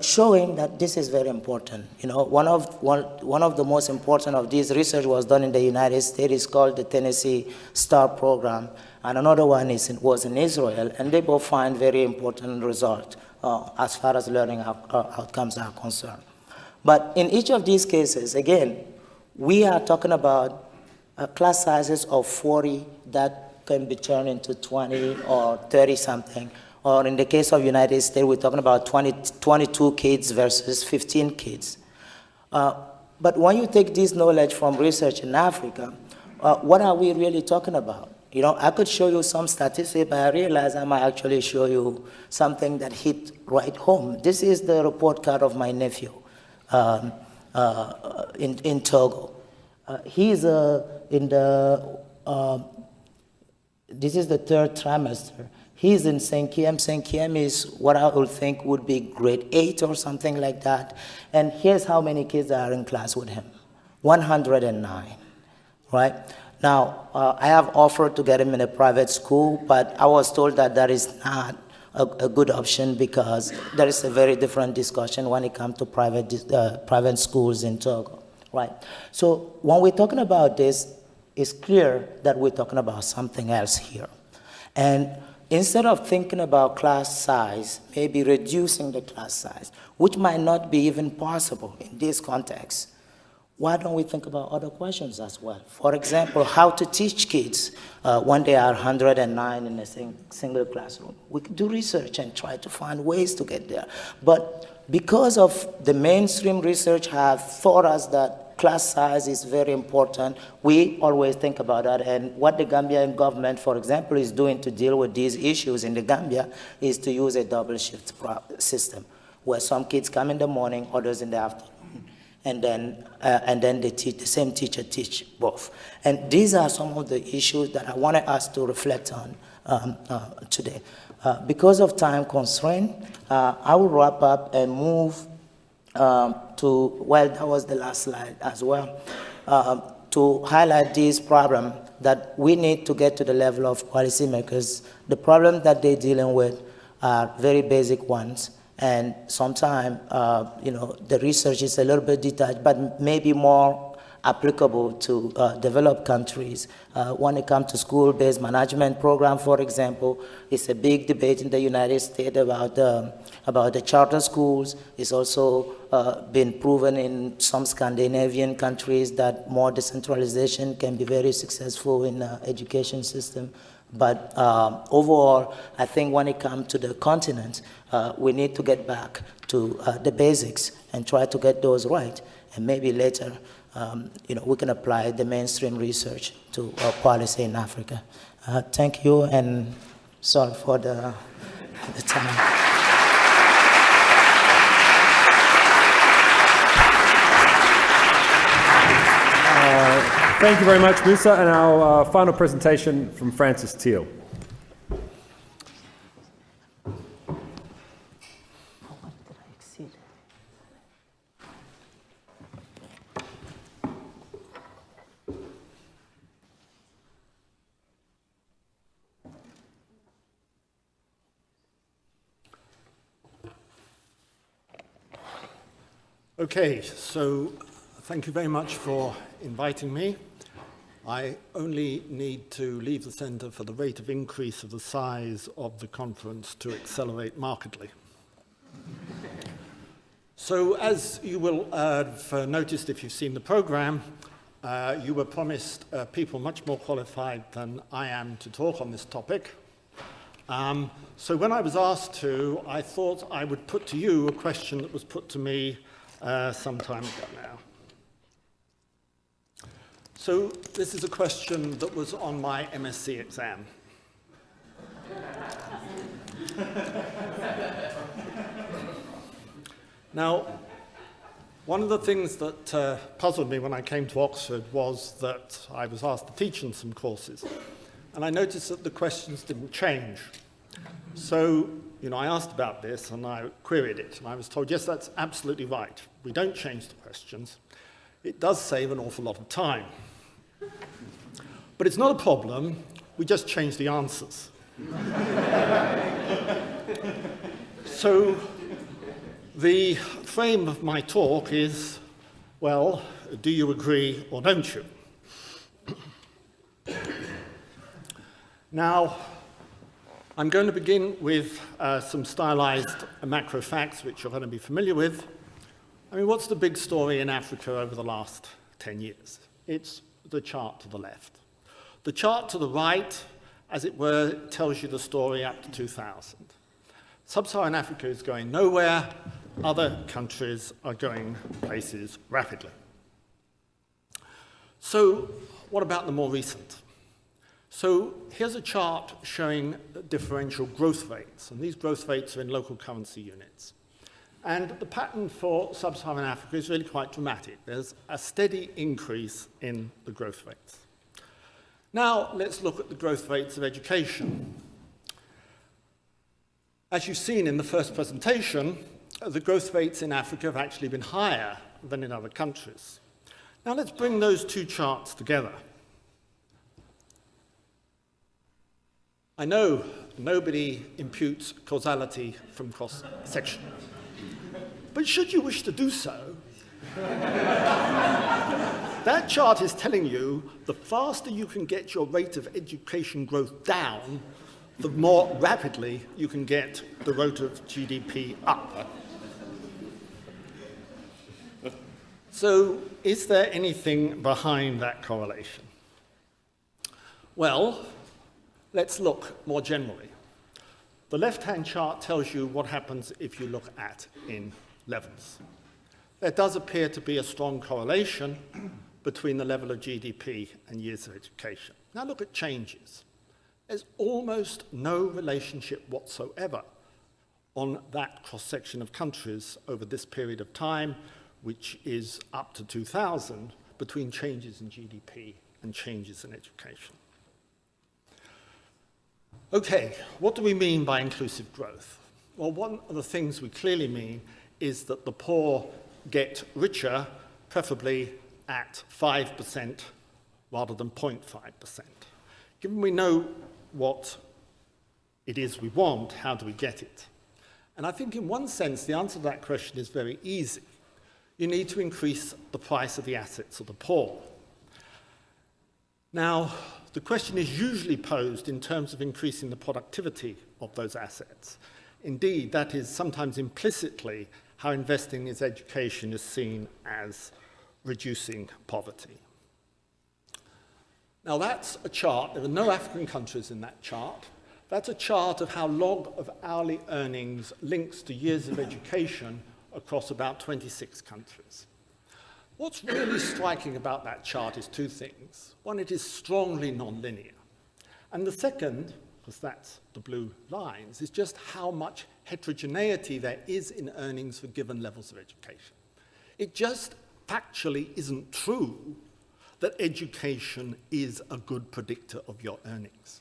showing that this is very important. One of the most important of these research was done in the United States. It's called the Tennessee STAR program, and another one was in Israel, and they both find very important results as far as learning outcomes are concerned. But in each of these cases, again, we are talking about class sizes of 40 that can be turned into 20 or 30 something. Or in the case of United States, we're talking about 22 kids versus 15 kids. But when you take this knowledge from research in Africa, what are we really talking about? You know, I could show you some statistics, but I realize I might actually show you something that hit right home. This is the report card of my nephew in Togo. He's in the, this is the third trimester. He's in St. Kiem. St. Kiem is what I would think would be grade 8 or something like that. And here's how many kids are in class with him. 109, right? Now, I have offered to get him in a private school, but I was told that that is not a good option because there is a very different discussion when it comes to private schools in Togo, right? So when we're talking about this, it's clear that we're talking about something else here. And instead of thinking about class size, maybe reducing the class size, which might not be even possible in this context, why don't we think about other questions as well? For example, how to teach kids when they are 109 in a single classroom. We could do research and try to find ways to get there. But because of the mainstream research have taught us that class size is very important, we always think about that. And what the Gambian government, for example, is doing to deal with these issues in the Gambia is to use a double shift system, where some kids come in the morning, others in the afternoon. And then they teach, the same teacher teach both. And these are some of the issues that I wanted us to reflect on today. Because of time constraint, I will wrap up and move to, well, that was the last slide as well, to highlight this problem that we need to get to the level of policymakers. The problem that they're dealing with are very basic ones. And sometimes, you know, the research is a little bit detached, but maybe more applicable to developed countries. When it comes to school-based management program, for example, it's a big debate in the United States about the charter schools. It's also been proven in some Scandinavian countries that more decentralization can be very successful in the education system. But overall, I think when it comes to the continent, we need to get back to the basics and try to get those right. And maybe later, you know, we can apply the mainstream research to policy in Africa. Thank you, and sorry for the time. Thank you very much, Musa. And our final presentation from Francis Teal. Okay, so thank you very much for inviting me. I only need to leave the center for the rate of increase of the size of the conference to accelerate markedly. So as you will have noticed if you've seen the program, you were promised people much more qualified than I am to talk on this topic. So when I was asked to, I thought I would put to you a question that was put to me some time ago now. So this is a question that was on my MSc exam. Now, one of the things that puzzled me when I came to Oxford was that I was asked to teach in some courses, and I noticed that the questions didn't change. So, you know, I asked about this and I queried it, and I was told, yes, that's absolutely right. We don't change the questions. It does save an awful lot of time. But it's not a problem, we just change the answers. So the frame of my talk is, well, do you agree or don't you? Now, I'm going to begin with some stylized macro facts, which you're going to be familiar with. I mean, what's the big story in Africa over the last 10 years? It's the chart to the left. The chart to the right as it were, it tells you the story up to 2000. Sub-Saharan Africa is going nowhere, other countries are going places rapidly. So what about the more recent? So here's a chart showing differential growth rates, and these growth rates are in local currency units. And the pattern for Sub-Saharan Africa is really quite dramatic. There's a steady increase in the growth rates. Now let's look at the growth rates of education. As you've seen in the first presentation, the growth rates in Africa have actually been higher than in other countries. Now let's bring those two charts together. I know nobody imputes causality from cross-section, but should you wish to do so, that chart is telling you the faster you can get your rate of education growth down, the more rapidly you can get the rate of GDP up. So, is there anything behind that correlation? Well, let's look more generally. The left-hand chart tells you what happens if you look at in levels. There does appear to be a strong correlation between the level of GDP and years of education. Now look at changes. There's almost no relationship whatsoever on that cross-section of countries over this period of time, which is up to 2000, between changes in GDP and changes in education. Okay, what do we mean by inclusive growth? Well, one of the things we clearly mean is that the poor get richer, preferably at 5% rather than 0.5%. Given we know what it is we want, how do we get it? And I think in one sense, the answer to that question is very easy. You need to increase the price of the assets of the poor. Now, the question is usually posed in terms of increasing the productivity of those assets. Indeed, that is sometimes implicitly how investing in education is seen as reducing poverty. Now that's a chart, there are no African countries in that chart. That's a chart of how log of hourly earnings links to years of education across about 26 countries. What's really striking about that chart is two things. One, it is strongly nonlinear. And the second, because that's the blue lines, is just how much heterogeneity there is in earnings for given levels of education. It just factually isn't true that education is a good predictor of your earnings.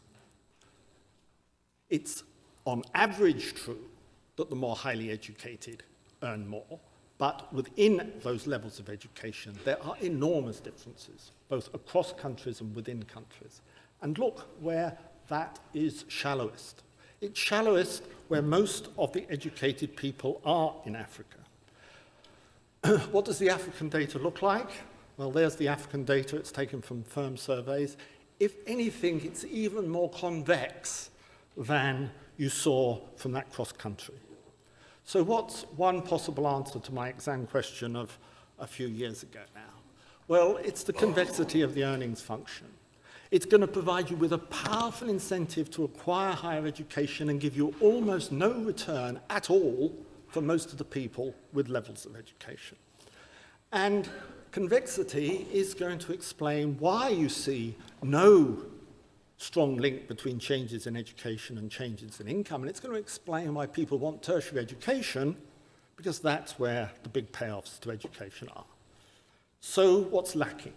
It's on average true that the more highly educated earn more, but within those levels of education, there are enormous differences, both across countries and within countries. And look where that is shallowest. It's shallowest where most of the educated people are in Africa. What does the African data look like? Well, there's the African data. It's taken from firm surveys. If anything, it's even more convex than you saw from that cross-country. So what's one possible answer to my exam question of a few years ago now? Well, it's the convexity of the earnings function. It's going to provide you with a powerful incentive to acquire higher education and give you almost no return at all for most of the people with levels of education. And convexity is going to explain why you see no strong link between changes in education and changes in income. And it's going to explain why people want tertiary education, because that's where the big payoffs to education are. So what's lacking?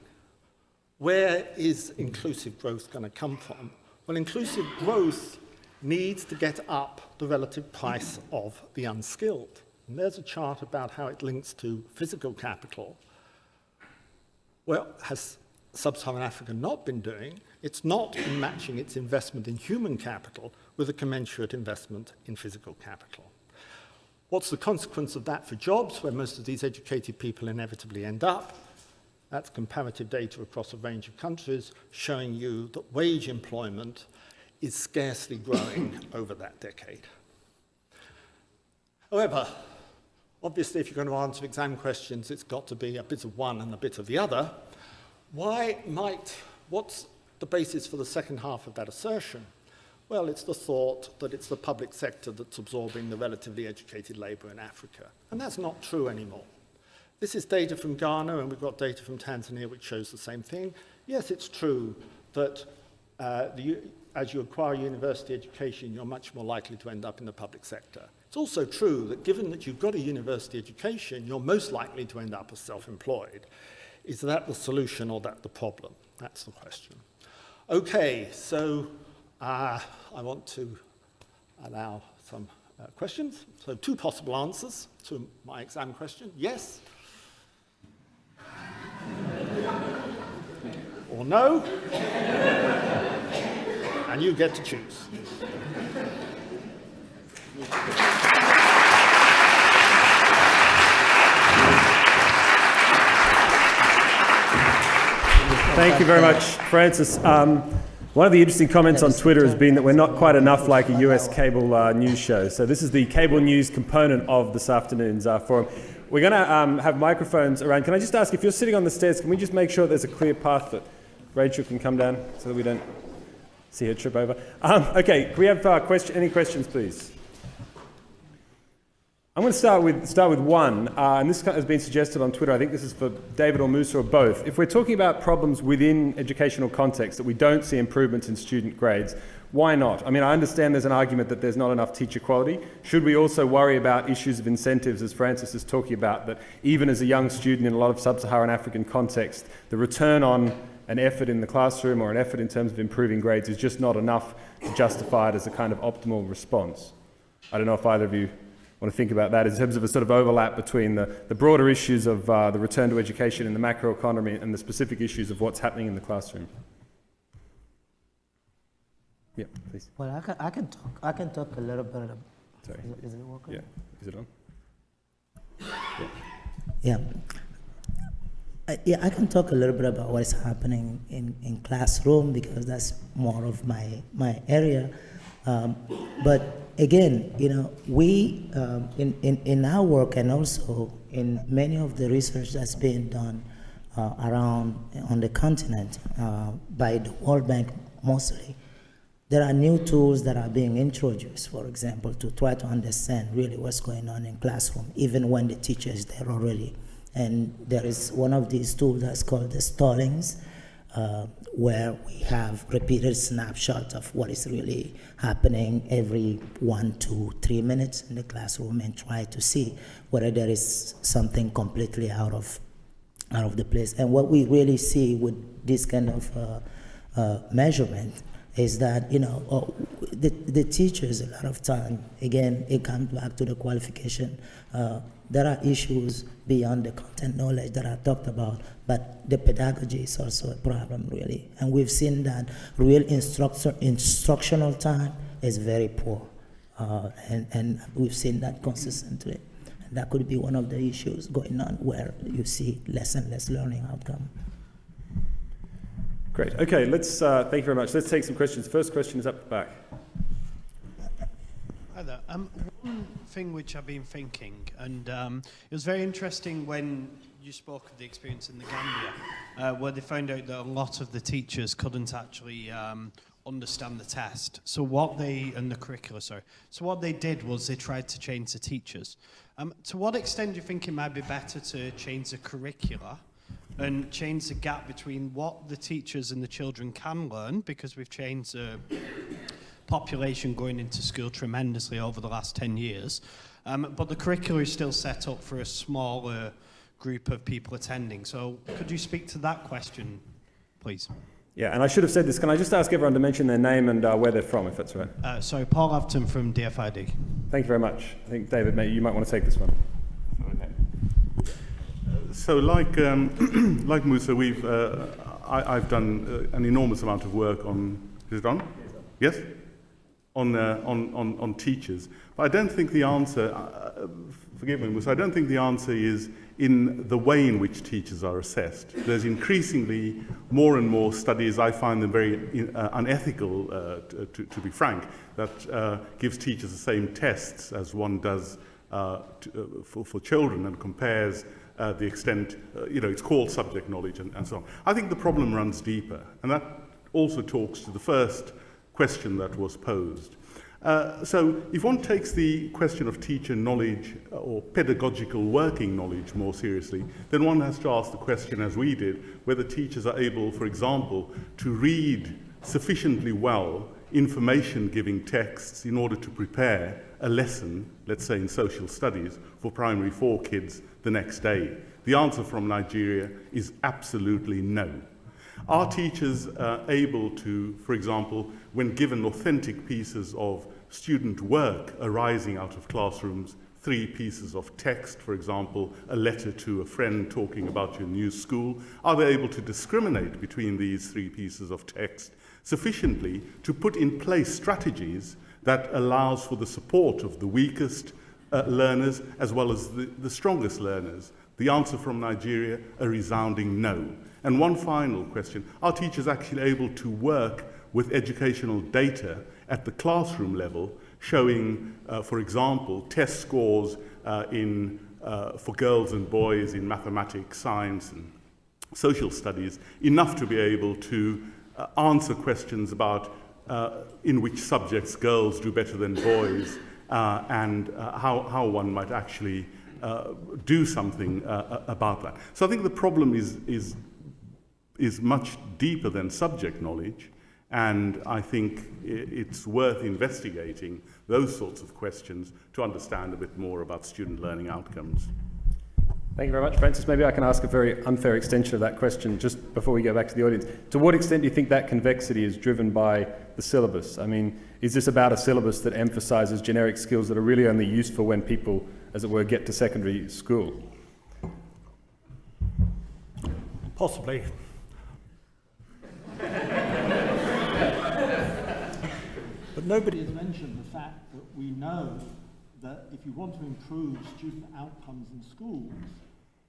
Where is inclusive growth going to come from? Well, inclusive growth needs to get up the relative price of the unskilled. And there's a chart about how it links to physical capital. Well, has Sub-Saharan Africa not been doing? It's not been matching its investment in human capital with a commensurate investment in physical capital. What's the consequence of that for jobs, where most of these educated people inevitably end up? That's comparative data across a range of countries showing you that wage employment is scarcely growing over that decade. However, obviously, if you're going to answer exam questions, it's got to be a bit of one and a bit of the other. What's the basis for the second half of that assertion? Well, it's the thought that it's the public sector that's absorbing the relatively educated labour in Africa. And that's not true anymore. This is data from Ghana, and we've got data from Tanzania which shows the same thing. Yes, it's true that as you acquire university education, you're much more likely to end up in the public sector. It's also true that given that you've got a university education, you're most likely to end up as self-employed. Is that the solution or that the problem? That's the question. Okay, so I want to allow some questions. So 2 possible answers to my exam question. Yes? Or no? And you get to choose. Thank you very much, Francis. One of the interesting comments on Twitter has been that we're not quite enough like a US cable news show. So this is the cable news component of this afternoon's forum. We're going to have microphones around. Can I just ask, if you're sitting on the stairs, can we just make sure there's a clear path that Rachel can come down so that we don't see her trip over? Okay, can we have any questions, please? I'm going to start with one, and this has been suggested on Twitter. I think this is for David or Musa or both. If we're talking about problems within educational context that we don't see improvements in student grades, why not? I mean, I understand there's an argument that there's not enough teacher quality. Should we also worry about issues of incentives, as Francis is talking about, that even as a young student in a lot of sub-Saharan African context, the return on an effort in the classroom or an effort in terms of improving grades is just not enough to justify it as a kind of optimal response? I don't know if either of you want to think about that in terms of a sort of overlap between the broader issues of the return to education in the macroeconomy and the specific issues of what's happening in the classroom. Yeah, please. Well, I can talk a little bit. Sorry. Is it working? Yeah. Is it on? Yeah. I can talk a little bit about what is happening in classroom because that's more of my area. But again, you know, we in our work and also in many of the research that's being done around on the continent by the World Bank mostly, there are new tools that are being introduced, for example, to try to understand really what's going on in classroom, even when the teacher is there already. And there is one of these tools that's called the Stallings, where we have repeated snapshots of what is really happening every 1 to 3 minutes in the classroom and try to see whether there is something completely out of the place. And what we really see with this kind of measurement is that, you know, the teachers, a lot of time, again, it comes back to the qualification. There are issues beyond the content knowledge that I talked about, but the pedagogy is also a problem, really. And we've seen that real instructional time is very poor, and we've seen that consistently. And that could be one of the issues going on where you see less and less learning outcome. Great. Okay, let's thank you very much. Let's take some questions. First question is up the back. Hi there. One thing which I've been thinking, and it was very interesting when you spoke of the experience in the Gambia, where they found out that a lot of the teachers couldn't actually understand the test. So what they, and the curricula, sorry. So what they did was they tried to change the teachers. To what extent do you think it might be better to change the curricula and change the gap between what the teachers and the children can learn, because we've changed the population going into school tremendously over the last 10 years, but the curricula is still set up for a smaller group of people attending. So could you speak to that question, please? Yeah, and I should have said this. Can I just ask everyone to mention their name and where they're from, if that's right? So Paul Afton from DFID. Thank you very much. I think, David, you might want to take this one. So like Musa, I've done an enormous amount of work on, is it on? Yes? On teachers. But I don't think the answer, forgive me, Musa, I don't think the answer is in the way in which teachers are assessed. There's increasingly more and more studies, I find them very unethical, to be frank, that gives teachers the same tests as one does for children and compares the extent, it's called subject knowledge and so on. I think the problem runs deeper, and that also talks to the first question that was posed. So if one takes the question of teacher knowledge or pedagogical working knowledge more seriously, then one has to ask the question, as we did, whether teachers are able, for example, to read sufficiently well information-giving texts in order to prepare a lesson, let's say in social studies, for primary 4 kids the next day. The answer from Nigeria is absolutely no. Are teachers able to, for example, when given authentic pieces of student work arising out of classrooms, 3 pieces of text, for example, a letter to a friend talking about your new school, are they able to discriminate between these 3 pieces of text sufficiently to put in place strategies that allows for the support of the weakest learners as well as the strongest learners? The answer from Nigeria, a resounding no. And one final question, are teachers actually able to work with educational data at the classroom level, showing, for example, test scores for girls and boys in mathematics, science, and social studies, enough to be able to answer questions about in which subjects girls do better than boys, and how one might actually do something about that. So I think the problem is much deeper than subject knowledge, and I think it's worth investigating those sorts of questions to understand a bit more about student learning outcomes. Thank you very much, Francis. Maybe I can ask a very unfair extension of that question just before we go back to the audience. To what extent do you think that convexity is driven by the syllabus? I mean, is this about a syllabus that emphasises generic skills that are really only useful when people, as it were, get to secondary school? Possibly. But nobody has mentioned the fact that we know that if you want to improve student outcomes in schools,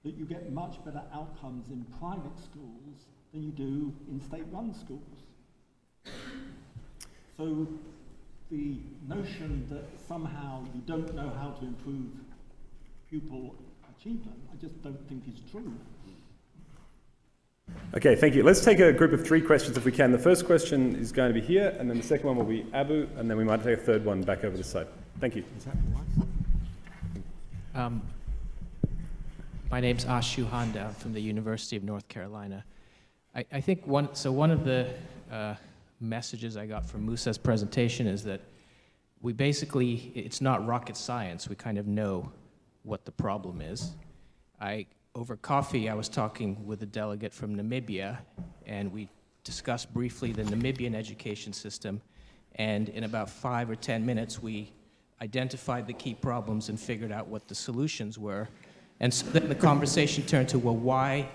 that you get much better outcomes in private schools than you do in state-run schools. So the notion that somehow you don't know how to improve pupil achievement, I just don't think is true. Okay, thank you. Let's take a group of 3 questions if we can. The first question is going to be here, and then the second one will be Abu, and then we might take a third one back over this side. Thank you. Is that right? My name's Ashu Handa. I'm from the University of North Carolina. I think one of the messages I got from Musa's presentation is that we basically, it's not rocket science. We kind of know what the problem is. Over coffee, I was talking with a delegate from Namibia, and we discussed briefly the Namibian education system, and in about 5 or 10 minutes, we identified the key problems and figured out what the solutions were. And so then the conversation turned to, well, why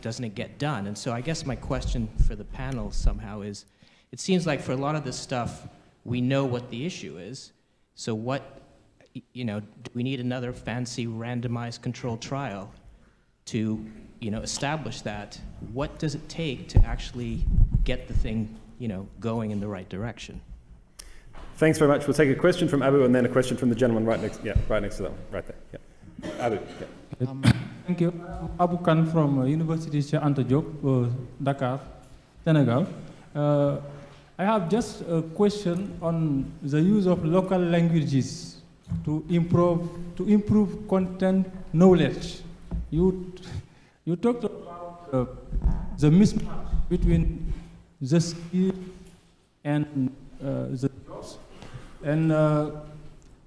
doesn't it get done? And so I guess my question for the panel somehow is, it seems like for a lot of this stuff, we know what the issue is, so do we need another fancy randomized controlled trial to, establish that? What does it take to actually get the thing, going in the right direction? Thanks very much. We'll take a question from Abu and then a question from the gentleman right next to that one, right there. Yeah. Abu, yeah. Thank you. Abu Khan from University Cheikh Anta Diop, Dakar, Senegal. I have just a question on the use of local languages to improve content knowledge. You talked about the mismatch between the skill and the jobs, and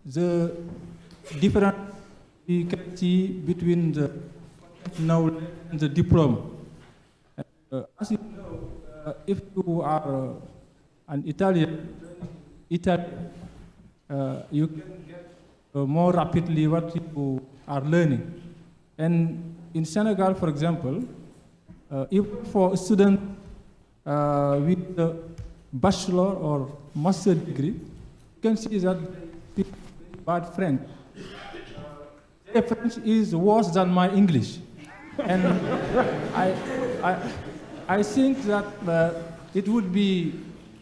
the difference we can see between the knowledge and the diploma. As you know, if you are an Italian, you can get more rapidly what you are learning. And in Senegal, for example, even for a student with a bachelor or master degree, you can see that they speak bad French. Their French is worse than my English. And I think that it would be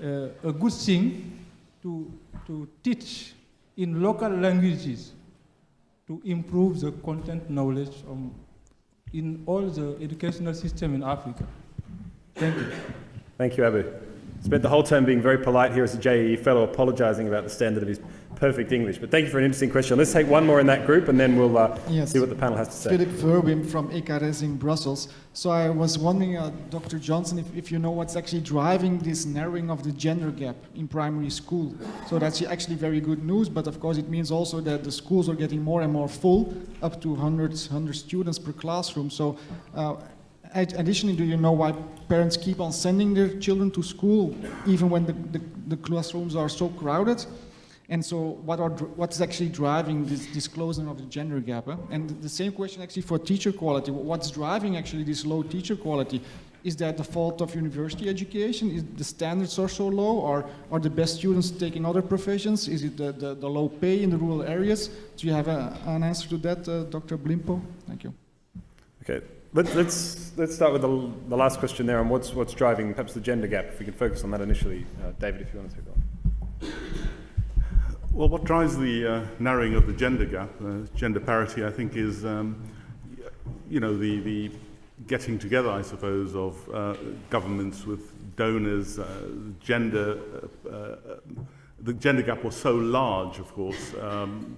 a good thing to teach in local languages to improve the content knowledge in all the educational system in Africa. Thank you. Thank you, Abu. spent the whole term being very polite here as a JEE fellow, apologising about the standard of his perfect English. But thank you for an interesting question. Let's take one more in that group, and then we'll see what the panel has to say. Philip Verwim from EKRS in Brussels. So I was wondering, Dr. Johnson, if you know what's actually driving this narrowing of the gender gap in primary school. So that's actually very good news, but of course it means also that the schools are getting more and more full, up to 100 students per classroom. So additionally, do you know why parents keep on sending their children to school even when the classrooms are so crowded? And so what's actually driving this closing of the gender gap? And the same question actually for teacher quality. What's driving actually this low teacher quality? Is that the fault of university education? Is the standards are so low? Or are the best students taking other professions? Is it the low pay in the rural areas? Do you have an answer to that, Dr. Blimpo? Thank you. Okay, let's start with the last question there on what's driving perhaps the gender gap. If we can focus on that initially. David, if you want to take that. Well, what drives the narrowing of the gender gap, gender parity, I think, is the getting together, I suppose, of governments with donors. The gender gap was so large, of course,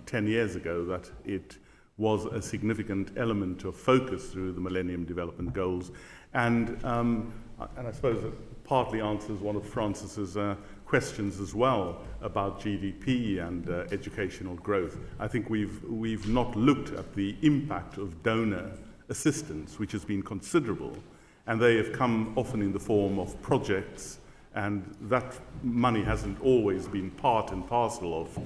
10 years ago that it was a significant element of focus through the Millennium Development Goals, and I suppose it partly answers one of Francis's questions as well about GDP and educational growth. I think we've not looked at the impact of donor assistance, which has been considerable, and they have come often in the form of projects, and that money hasn't always been part and parcel of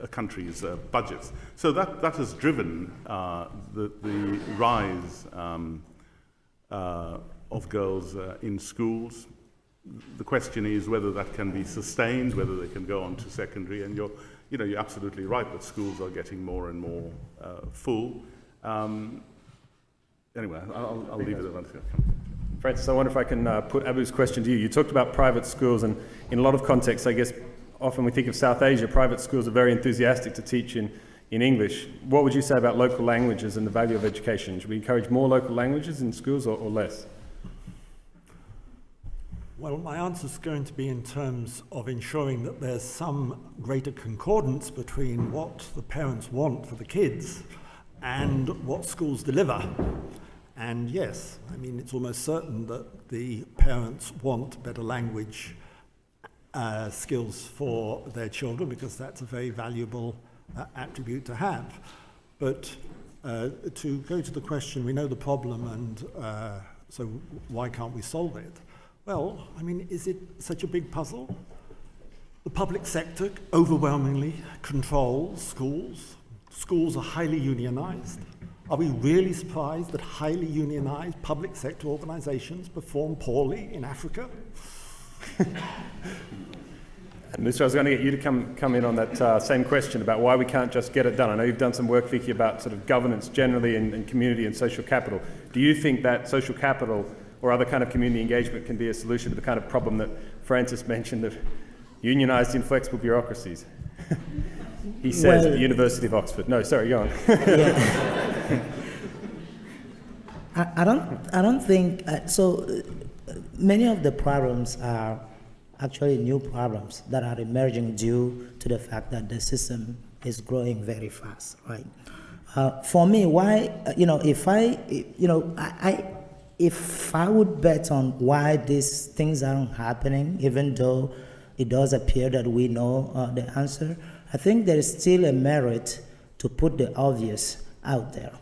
a country's budgets. So that has driven the rise of girls in schools. The question is whether that can be sustained, whether they can go on to secondary, and you're absolutely right that schools are getting more and more full. Anyway, I'll leave it at that. Francis, I wonder if I can put Abu's question to you. You talked about private schools, and in a lot of contexts, I guess, often we think of South Asia, private schools are very enthusiastic to teach in English. What would you say about local languages and the value of education? Should we encourage more local languages in schools or less? Well, my answer is going to be in terms of ensuring that there's some greater concordance between what the parents want for the kids and what schools deliver. And yes, I mean, it's almost certain that the parents want better language skills for their children, because that's a very valuable attribute to have. But to go to the question, we know the problem, and so why can't we solve it? Well, I mean, is it such a big puzzle? The public sector overwhelmingly controls schools. Schools are highly unionized. Are we really surprised that highly unionized public sector organizations perform poorly in Africa? And Mr. I was going to get you to come in on that same question about why we can't just get it done. I know you've done some work, Vicky, about sort of governance generally and community and social capital. Do you think that social capital or other kind of community engagement can be a solution to the kind of problem that Francis mentioned of unionized inflexible bureaucracies? He says at the University of Oxford. No, sorry, go on. Yeah. I don't think so. Many of the problems are actually new problems that are emerging due to the fact that the system is growing very fast, right? For me, why, if I would bet on why these things aren't happening, even though it does appear that we know the answer, I think there is still a merit to put the obvious out there.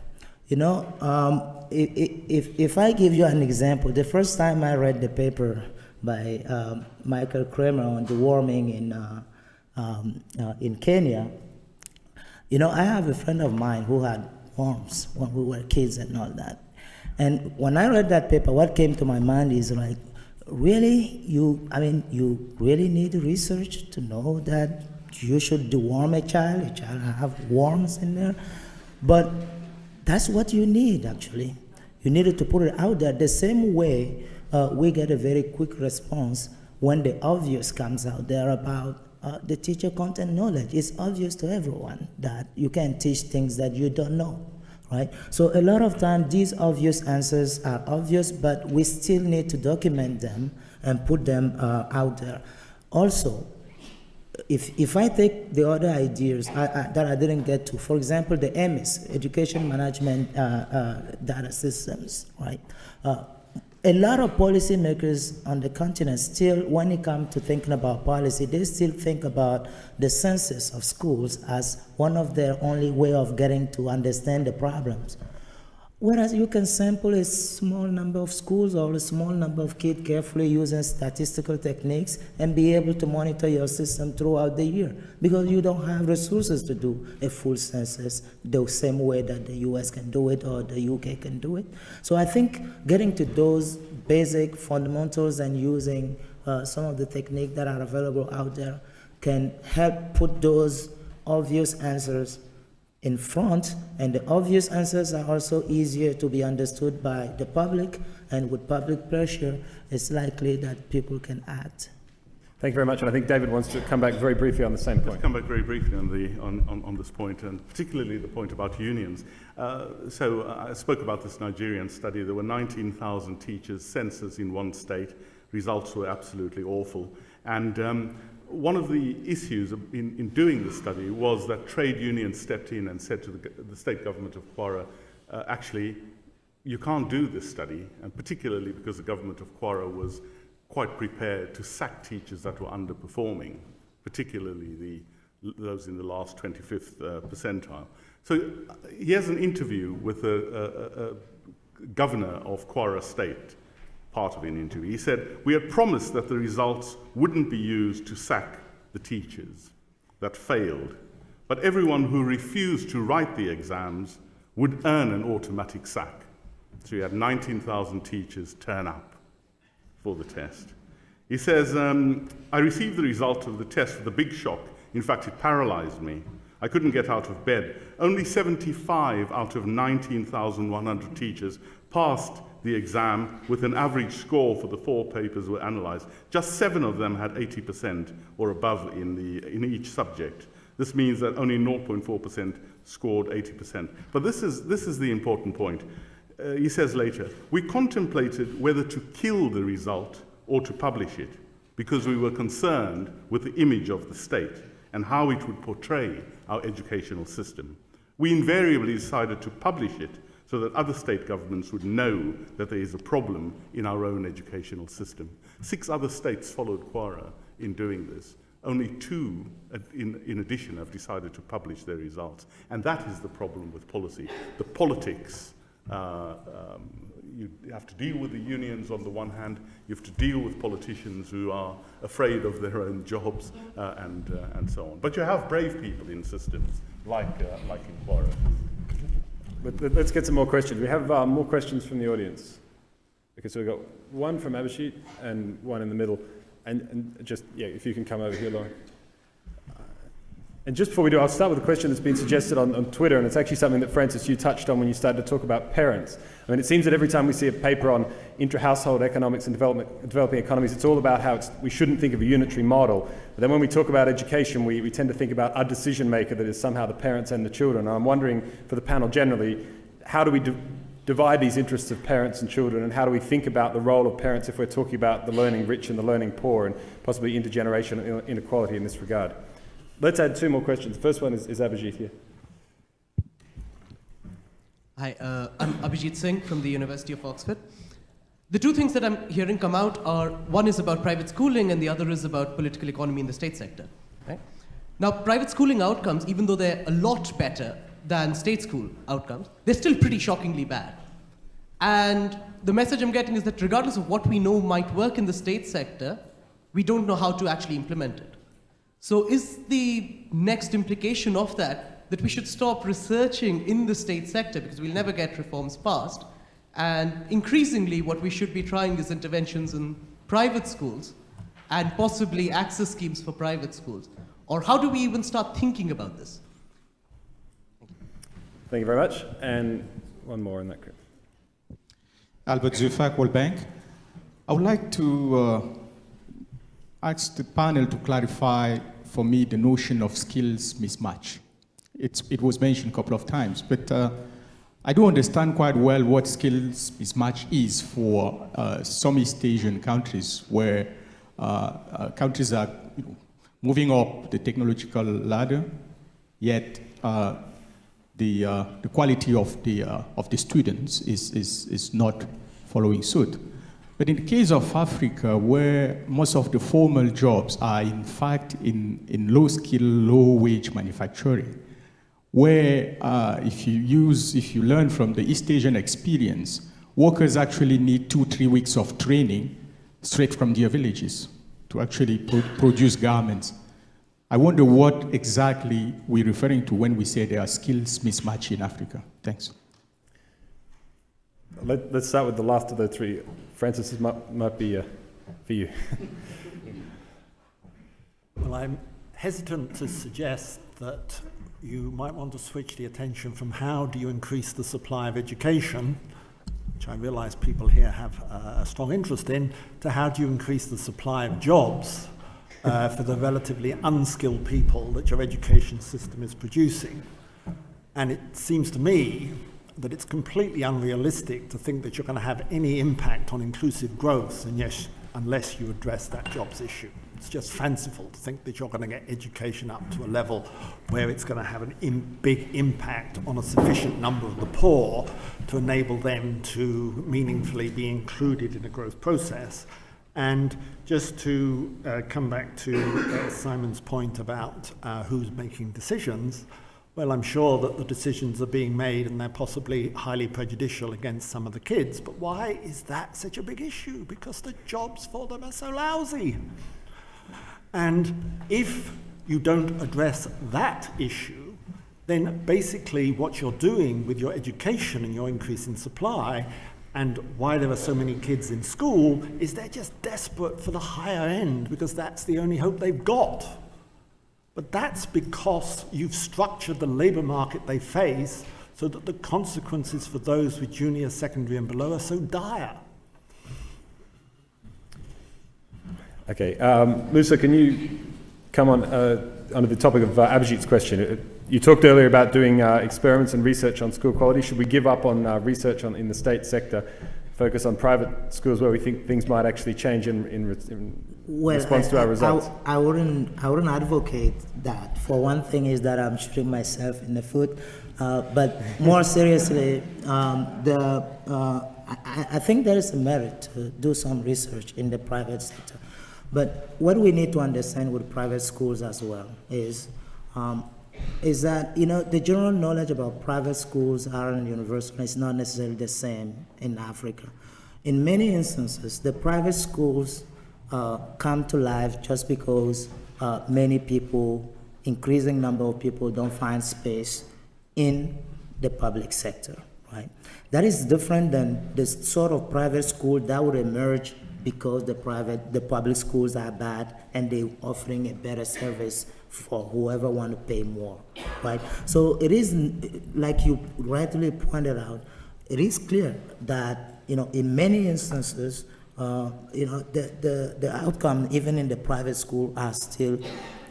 If I give you an example, the first time I read the paper by Michael Kramer on deworming in Kenya, I have a friend of mine who had worms when we were kids and all that. And when I read that paper, what came to my mind is like, really? You really need research to know that you should deworm a child have worms in there? But that's what you need, actually. You needed to put it out there the same way we get a very quick response when the obvious comes out there about the teacher content knowledge. It's obvious to everyone that you can't teach things that you don't know, right? So a lot of times these obvious answers are obvious, but we still need to document them and put them out there. Also, if I take the other ideas that I didn't get to, for example, the EMIS, Education Management Data Systems, right? A lot of policymakers on the continent still, when it comes to thinking about policy, they still think about the census of schools as one of their only way of getting to understand the problems. Whereas you can sample a small number of schools or a small number of kids carefully using statistical techniques and be able to monitor your system throughout the year, because you don't have resources to do a full census the same way that the US can do it or the UK can do it. So I think getting to those basic fundamentals and using some of the techniques that are available out there can help put those obvious answers in front, and the obvious answers are also easier to be understood by the public, and with public pressure, it's likely that people can act. Thank you very much, and I think David wants to come back very briefly on the same point. Let's come back very briefly on this point, and particularly the point about unions. I spoke about this Nigerian study. There were 19,000 teachers census in one state. Results were absolutely awful. And one of the issues in doing the study was that trade unions stepped in and said to the state government of Kwara, actually, you can't do this study, and particularly because the government of Kwara was quite prepared to sack teachers that were underperforming, particularly those in the last 25th percentile. So here's an interview with a governor of Kwara State, part of an interview. He said, "We had promised that the results wouldn't be used to sack the teachers that failed, but everyone who refused to write the exams would earn an automatic sack." So you had 19,000 teachers turn up for the test. He says, "I received the result of the test with a big shock. In fact, it paralyzed me. I couldn't get out of bed. Only 75 out of 19,100 teachers passed the exam with an average score for the 4 papers were analyzed. Just 7 of them had 80% or above in each subject. This means that only 0.4% scored 80%. But this is the important point. He says later, "We contemplated whether to kill the result or to publish it, because we were concerned with the image of the state and how it would portray our educational system. We invariably decided to publish it so that other state governments would know that there is a problem in our own educational system." 6 other states followed Kwara in doing this. Only 2, in addition, have decided to publish their results. And that is the problem with policy. The politics, you have to deal with the unions on the one hand, you have to deal with politicians who are afraid of their own jobs, and so on. But you have brave people in systems, like in Kwara. But let's get some more questions. We have more questions from the audience. Okay, so we've got one from Abhishek and one in the middle. And just, yeah, if you can come over here, Lauren. And just before we do, I'll start with a question that's been suggested on Twitter, and it's actually something that, Francis, you touched on when you started to talk about parents. I mean, it seems that every time we see a paper on intra-household economics and developing economies, it's all about how we shouldn't think of a unitary model. But then when we talk about education, we tend to think about a decision maker that is somehow the parents and the children. And I'm wondering, for the panel generally, how do we divide these interests of parents and children, and how do we think about the role of parents if we're talking about the learning rich and the learning poor, and possibly intergenerational inequality in this regard? Let's add 2 more questions. The first one is Abhijit here. Hi, I'm Abhijit Singh from the University of Oxford. The 2 things that I'm hearing come out are, one is about private schooling and the other is about political economy in the state sector. Right? Now, private schooling outcomes, even though they're a lot better than state school outcomes, they're still pretty shockingly bad. And the message I'm getting is that regardless of what we know might work in the state sector, we don't know how to actually implement it. So is the next implication of that we should stop researching in the state sector, because we'll never get reforms passed, and increasingly what we should be trying is interventions in private schools and possibly access schemes for private schools? Or how do we even start thinking about this? Thank you very much. And one more in that group. Albert Zufak, World Bank. I would like to ask the panel to clarify for me the notion of skills mismatch. It was mentioned a couple of times, but I do understand quite well what skills mismatch is for some East Asian countries where countries are moving up the technological ladder, yet the quality of the students is not following suit. But in the case of Africa, where most of the formal jobs are in fact in low-skill, low-wage manufacturing, where if you learn from the East Asian experience, workers actually need 2-3 weeks of training straight from their villages to actually produce garments. I wonder what exactly we're referring to when we say there are skills mismatch in Africa. Thanks. Let's start with the last of the three. Francis, this might be for you. Well, I'm hesitant to suggest that you might want to switch the attention from how do you increase the supply of education, which I realize people here have a strong interest in, to how do you increase the supply of jobs for the relatively unskilled people that your education system is producing. And it seems to me that it's completely unrealistic to think that you're going to have any impact on inclusive growth, and yes, unless you address that jobs issue. It's just fanciful to think that you're going to get education up to a level where it's going to have a big impact on a sufficient number of the poor to enable them to meaningfully be included in a growth process. And just to come back to Simon's point about who's making decisions, well, I'm sure that the decisions are being made and they're possibly highly prejudicial against some of the kids, but why is that such a big issue? Because the jobs for them are so lousy. And if you don't address that issue, then basically what you're doing with your education and your increase in supply and why there are so many kids in school is they're just desperate for the higher end because that's the only hope they've got. But that's because you've structured the labour market they face so that the consequences for those with junior, secondary and below are so dire. Okay, Musa, can you come on under the topic of Abhijit's question? You talked earlier about doing experiments and research on school quality. Should we give up on research in the state sector, focus on private schools where we think things might actually change in response to our results? I wouldn't advocate that. For one thing is that I'm shooting myself in the foot. But more seriously, I think there is a merit to do some research in the private sector. But what we need to understand with private schools as well is that, the general knowledge about private schools and universities is not necessarily the same in Africa. In many instances, the private schools come to life just because many people, increasing number of people, don't find space in the public sector, right? That is different than the sort of private school that would emerge because the public schools are bad and they're offering a better service for whoever want to pay more, right? So it is, like you rightly pointed out, it is clear that, in many instances, the outcome, even in the private school, are still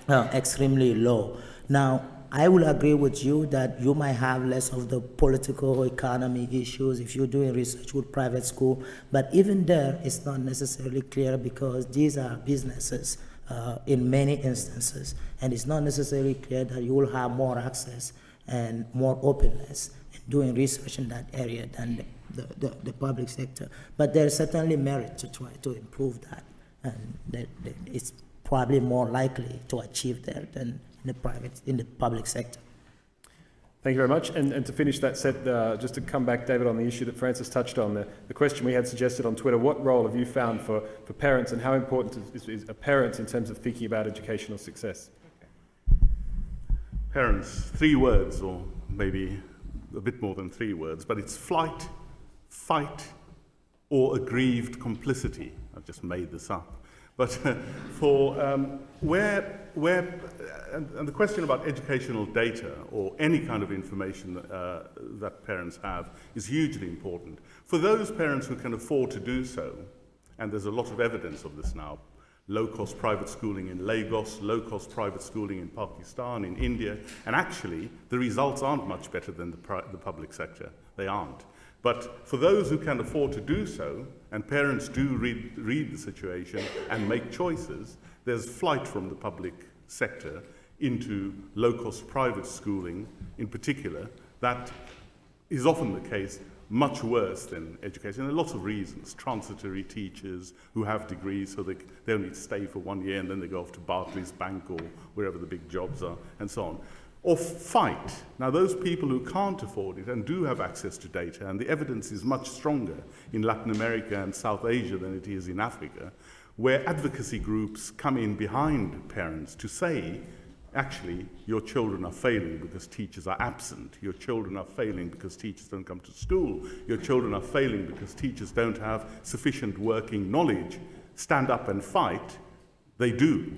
extremely low. Now, I will agree with you that you might have less of the political economy issues if you're doing research with private school, but even there, it's not necessarily clear because these are businesses in many instances, and it's not necessarily clear that you will have more access and more openness in doing research in that area than the public sector. But there is certainly merit to try to improve that, and that it's probably more likely to achieve there than in the public sector. Thank you very much. And to finish that set, just to come back, David, on the issue that Francis touched on, the question we had suggested on Twitter, what role have you found for parents, and how important is parents in terms of thinking about educational success? Parents, 3 words, or maybe a bit more than 3 words, but it's flight, fight, or aggrieved complicity. I've just made this up. But for and the question about educational data or any kind of information that parents have is hugely important. For those parents who can afford to do so, and there's a lot of evidence of this now, low-cost private schooling in Lagos, low-cost private schooling in Pakistan, in India, and actually the results aren't much better than the public sector. They aren't. But for those who can afford to do so, and parents do read the situation and make choices, there's flight from the public sector into low-cost private schooling in particular. That is often the case, much worse than education. There are lots of reasons. Transitory teachers who have degrees, so they only stay for 1 year and then they go off to Barclays Bank or wherever the big jobs are, and so on. Or fight. Now, those people who can't afford it and do have access to data, and the evidence is much stronger in Latin America and South Asia than it is in Africa, where advocacy groups come in behind parents to say, actually, your children are failing because teachers are absent. Your children are failing because teachers don't come to school. Your children are failing because teachers don't have sufficient working knowledge. Stand up and fight. They do.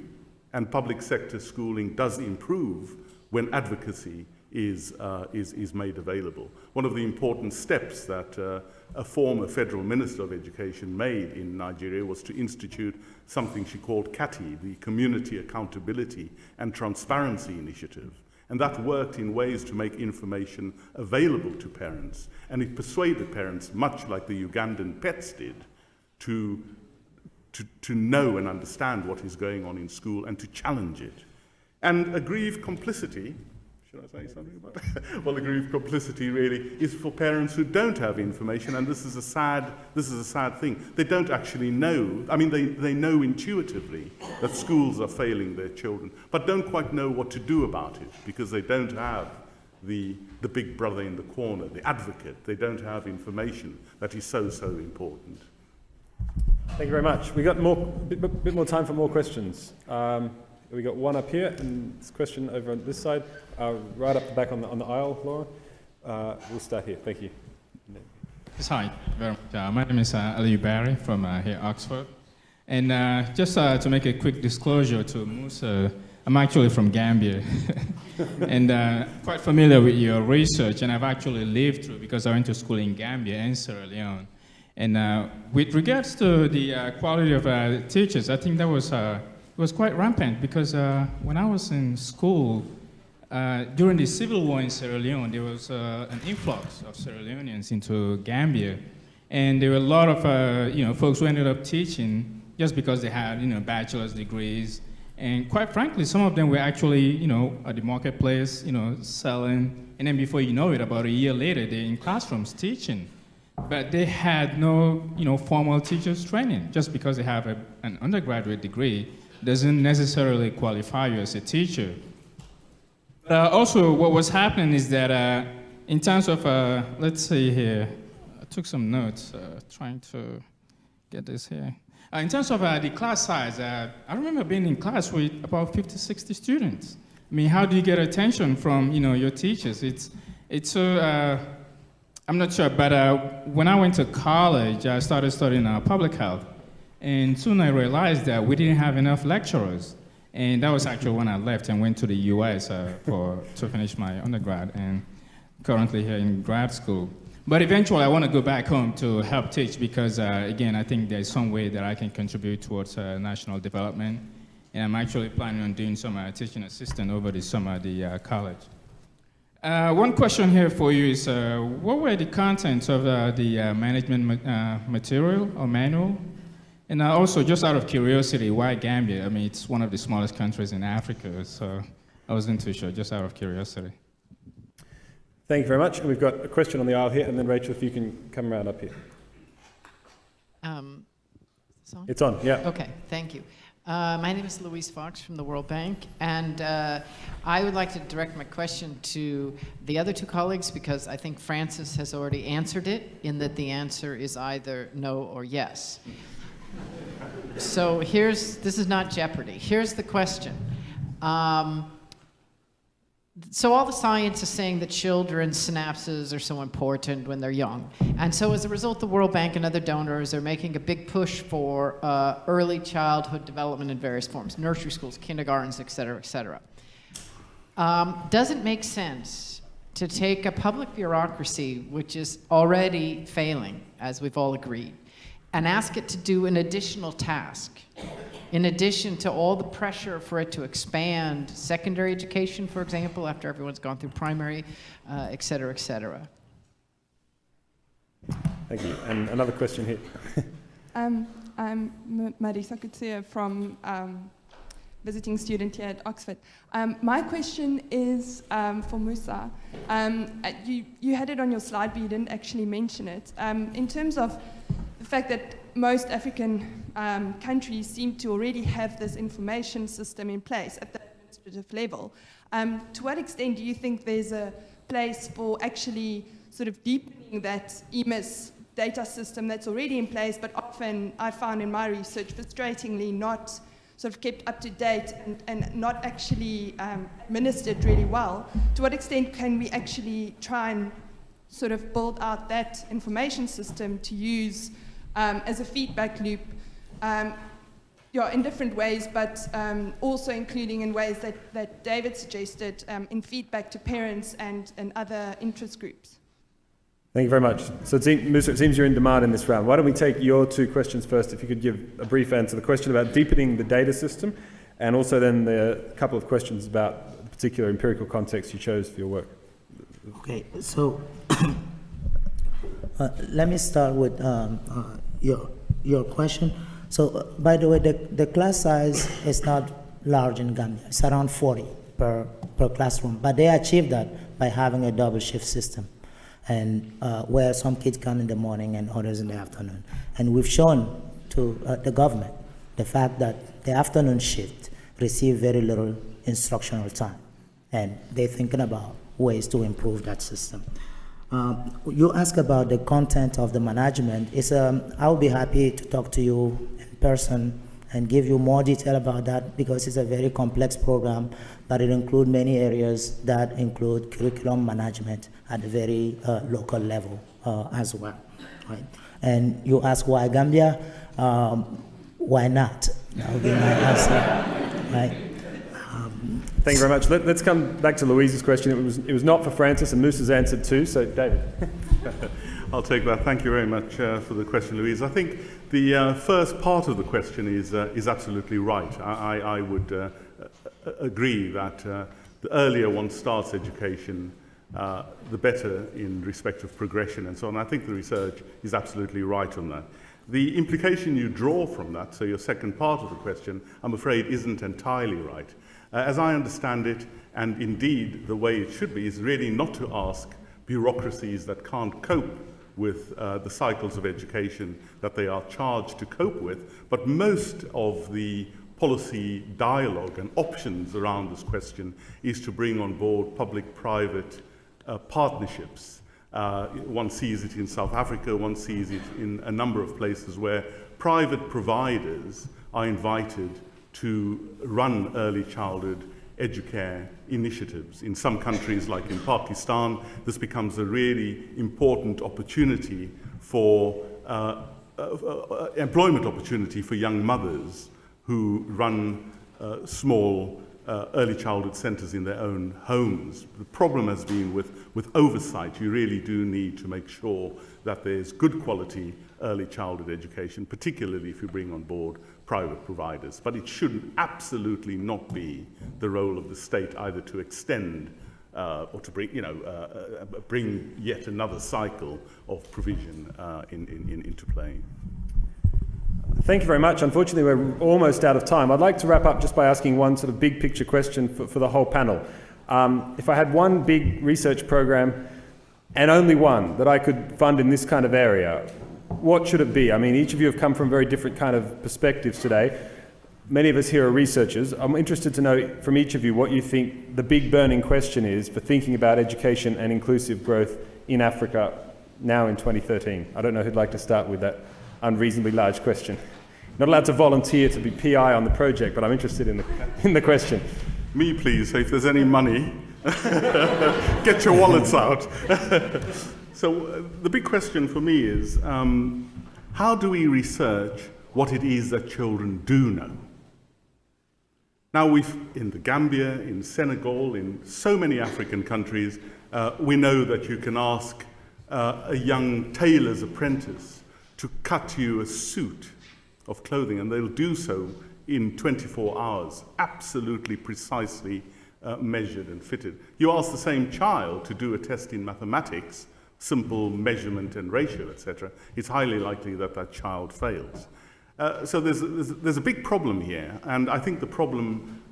And public sector schooling does improve when advocacy is made available. One of the important steps that a former federal minister of education made in Nigeria was to institute something she called CATI, the Community Accountability and Transparency Initiative. And that worked in ways to make information available to parents. And it persuaded parents, much like the Ugandan PETs did, to know and understand what is going on in school and to challenge it. And aggrieved complicity, should I say something about that? Well, aggrieved complicity really is for parents who don't have information, and this is a sad thing. They don't actually know. I mean, they know intuitively that schools are failing their children, but don't quite know what to do about it because they don't have the big brother in the corner, the advocate. They don't have information that is so important. Thank you very much. We got a bit more time for more questions. We got one up here, and this question over on this side, right up the back on the aisle, Laura. We'll start here. Thank you. Yes, hi. My name is Ali Barry from here, Oxford. And just to make a quick disclosure to Musa, I'm actually from Gambia. And quite familiar with your research, and I've actually lived through, because I went to school in Gambia and Sierra Leone. And with regards to the quality of teachers, I think that was quite rampant, because when I was in school, during the civil war in Sierra Leone, there was an influx of Sierra Leoneans into Gambia. And there were a lot of folks who ended up teaching just because they had bachelor's degrees. And quite frankly, some of them were actually at the marketplace selling. And then before you know it, about a year later, they're in classrooms teaching. But they had no formal teachers training. Just because they have an undergraduate degree doesn't necessarily qualify you as a teacher. Also, what was happening is that in terms of, let's see here, I took some notes trying to get this here. In terms of the class size, I remember being in class with about 50, 60 students. I mean, how do you get attention from your teachers? It's so, I'm not sure, but when I went to college, I started studying public health. And soon I realized that we didn't have enough lecturers. And that was actually when I left and went to the US to finish my undergrad, and currently here in grad school. But eventually I want to go back home to help teach because, again, I think there's some way that I can contribute towards national development. And I'm actually planning on doing some teaching assistant over the summer at the college. One question here for you is, what were the contents of the management material or manual? And also, just out of curiosity, why Gambia? I mean, it's one of the smallest countries in Africa, so I wasn't too sure, just out of curiosity. Thank you very much. And we've got a question on the aisle here, and then Rachel, if you can come around up here. It's on? It's on, yeah. Okay, thank you. My name is Louise Fox from the World Bank, and I would like to direct my question to the other two colleagues because I think Francis has already answered it in that the answer is either no or yes. So this is not Jeopardy. Here's the question. So all the science is saying that children's synapses are so important when they're young. And so as a result, the World Bank and other donors are making a big push for early childhood development in various forms, nursery schools, kindergartens, et cetera, et cetera. Does it make sense to take a public bureaucracy, which is already failing, as we've all agreed, and ask it to do an additional task in addition to all the pressure for it to expand secondary education, for example, after everyone's gone through primary, et cetera, et cetera. Thank you. And another question here. I'm Marisa Kutsia from visiting student here at Oxford. My question is for Musa. You had it on your slide, but you didn't actually mention it. In terms of the fact that most African countries seem to already have this information system in place at the administrative level, to what extent do you think there's a place for actually sort of deepening that EMIS data system that's already in place, but often I found in my research frustratingly not sort of kept up to date and not actually administered really well? To what extent can we actually try and sort of build out that information system to use as a feedback loop, in different ways, but also including in ways that David suggested in feedback to parents and other interest groups? Thank you very much. So Musa, it seems you're in demand in this round. Why don't we take your two questions first, if you could give a brief answer. The question about deepening the data system, and also then the couple of questions about the particular empirical context you chose for your work. Okay, so let me start with your question. So, by the way, the class size is not large in Gambia. It's around 40 per classroom, but they achieve that by having a double shift system, and where some kids come in the morning and others in the afternoon. And we've shown to the government the fact that the afternoon shift receive very little instructional time, and they're thinking about ways to improve that system. You ask about the content of the management. I'll be happy to talk to you in person and give you more detail about that, because it's a very complex program, but it includes many areas that include curriculum management at a very local level as well. Right? And you ask why Gambia? Why not? That would be my answer. Right? Thank you very much. Let's come back to Louise's question. It was not for Francis, and Musa's answered too, so David. I'll take that. Thank you very much for the question, Louise. I think the first part of the question is absolutely right. I would agree that the earlier one starts education, the better in respect of progression and so on. I think the research is absolutely right on that. The implication you draw from that, so your second part of the question, I'm afraid isn't entirely right. As I understand it, and indeed the way it should be, is really not to ask bureaucracies that can't cope with the cycles of education that they are charged to cope with, but most of the policy dialogue and options around this question is to bring on board public-private partnerships. One sees it in South Africa, one sees it in a number of places where private providers are invited to run early childhood educare initiatives. In some countries, like in Pakistan, this becomes a really important opportunity for employment opportunity for young mothers who run small early childhood centres in their own homes. The problem has been with oversight. You really do need to make sure that there's good quality early childhood education, particularly if you bring on board private providers. But it should absolutely not be the role of the state either to extend or to bring, bring yet another cycle of provision into play. Thank you very much. Unfortunately, we're almost out of time. I'd like to wrap up just by asking one sort of big picture question for the whole panel. If I had one big research program, and only one, that I could fund in this kind of area, what should it be? I mean, each of you have come from very different kind of perspectives today. Many of us here are researchers. I'm interested to know from each of you what you think the big burning question is for thinking about education and inclusive growth in Africa now in 2013. I don't know who'd like to start with that unreasonably large question. Not allowed to volunteer to be PI on the project, but I'm interested in the question. Me, please, so if there's any money, get your wallets out. So the big question for me is, how do we research what it is that children do know? Now in the Gambia, in Senegal, in so many African countries, we know that you can ask a young tailor's apprentice to cut you a suit of clothing, and they'll do so in 24 hours, absolutely precisely measured and fitted. You ask the same child to do a test in mathematics, simple measurement and ratio, etc., it's highly likely that that child fails. So there's a big problem here, and I think the problem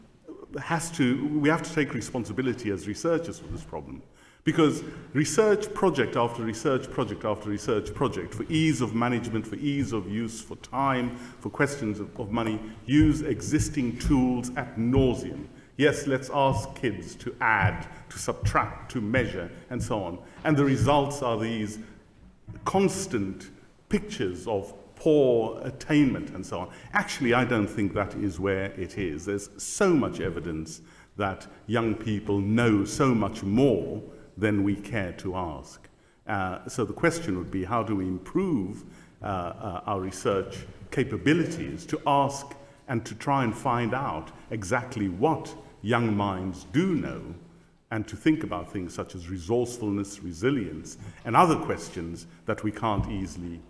we have to take responsibility as researchers for this problem. Because research project after research project after research project, for ease of management, for ease of use, for time, for questions of money, use existing tools ad nauseum. Yes, let's ask kids to add, to subtract, to measure, and so on. And the results are these constant pictures of poor attainment and so on. Actually, I don't think that is where it is. There's so much evidence that young people know so much more than we care to ask. So the question would be, how do we improve our research capabilities to ask and to try and find out exactly what young minds do know, and to think about things such as resourcefulness, resilience, and other questions that we can't easily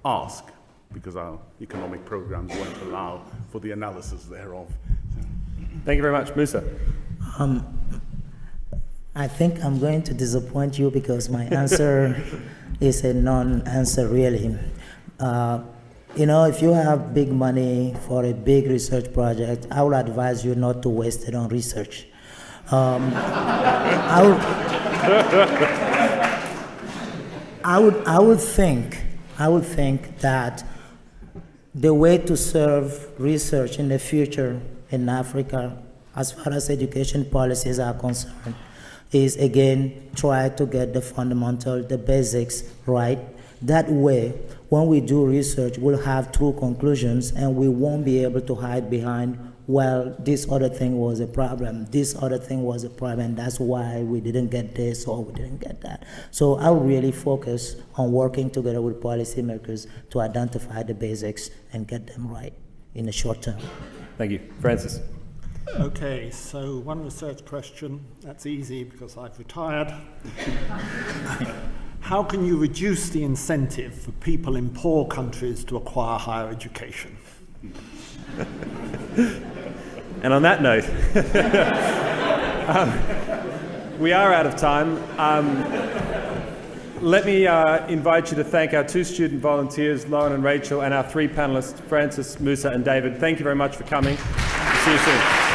ask because our economic programs won't allow for the analysis thereof. Thank you very much. Musa. I think I'm going to disappoint you because my answer is a non-answer, really. You know, if you have big money for a big research project, I would advise you not to waste it on research. I would think that the way to serve research in the future in Africa, as far as education policies are concerned, is again try to get the fundamental, the basics right. That way, when we do research, we'll have true conclusions and we won't be able to hide behind, well, this other thing was a problem, this other thing was a problem, that's why we didn't get this or we didn't get that. So I would really focus on working together with policymakers to identify the basics and get them right in the short term. Thank you. Francis. Okay, so one research question, that's easy because I've retired. How can you reduce the incentive for people in poor countries to acquire higher education? And on that note, we are out of time. Let me invite you to thank our 2 student volunteers, Lauren and Rachel, and our 3 panelists, Francis, Musa, and David. Thank you very much for coming. See you soon.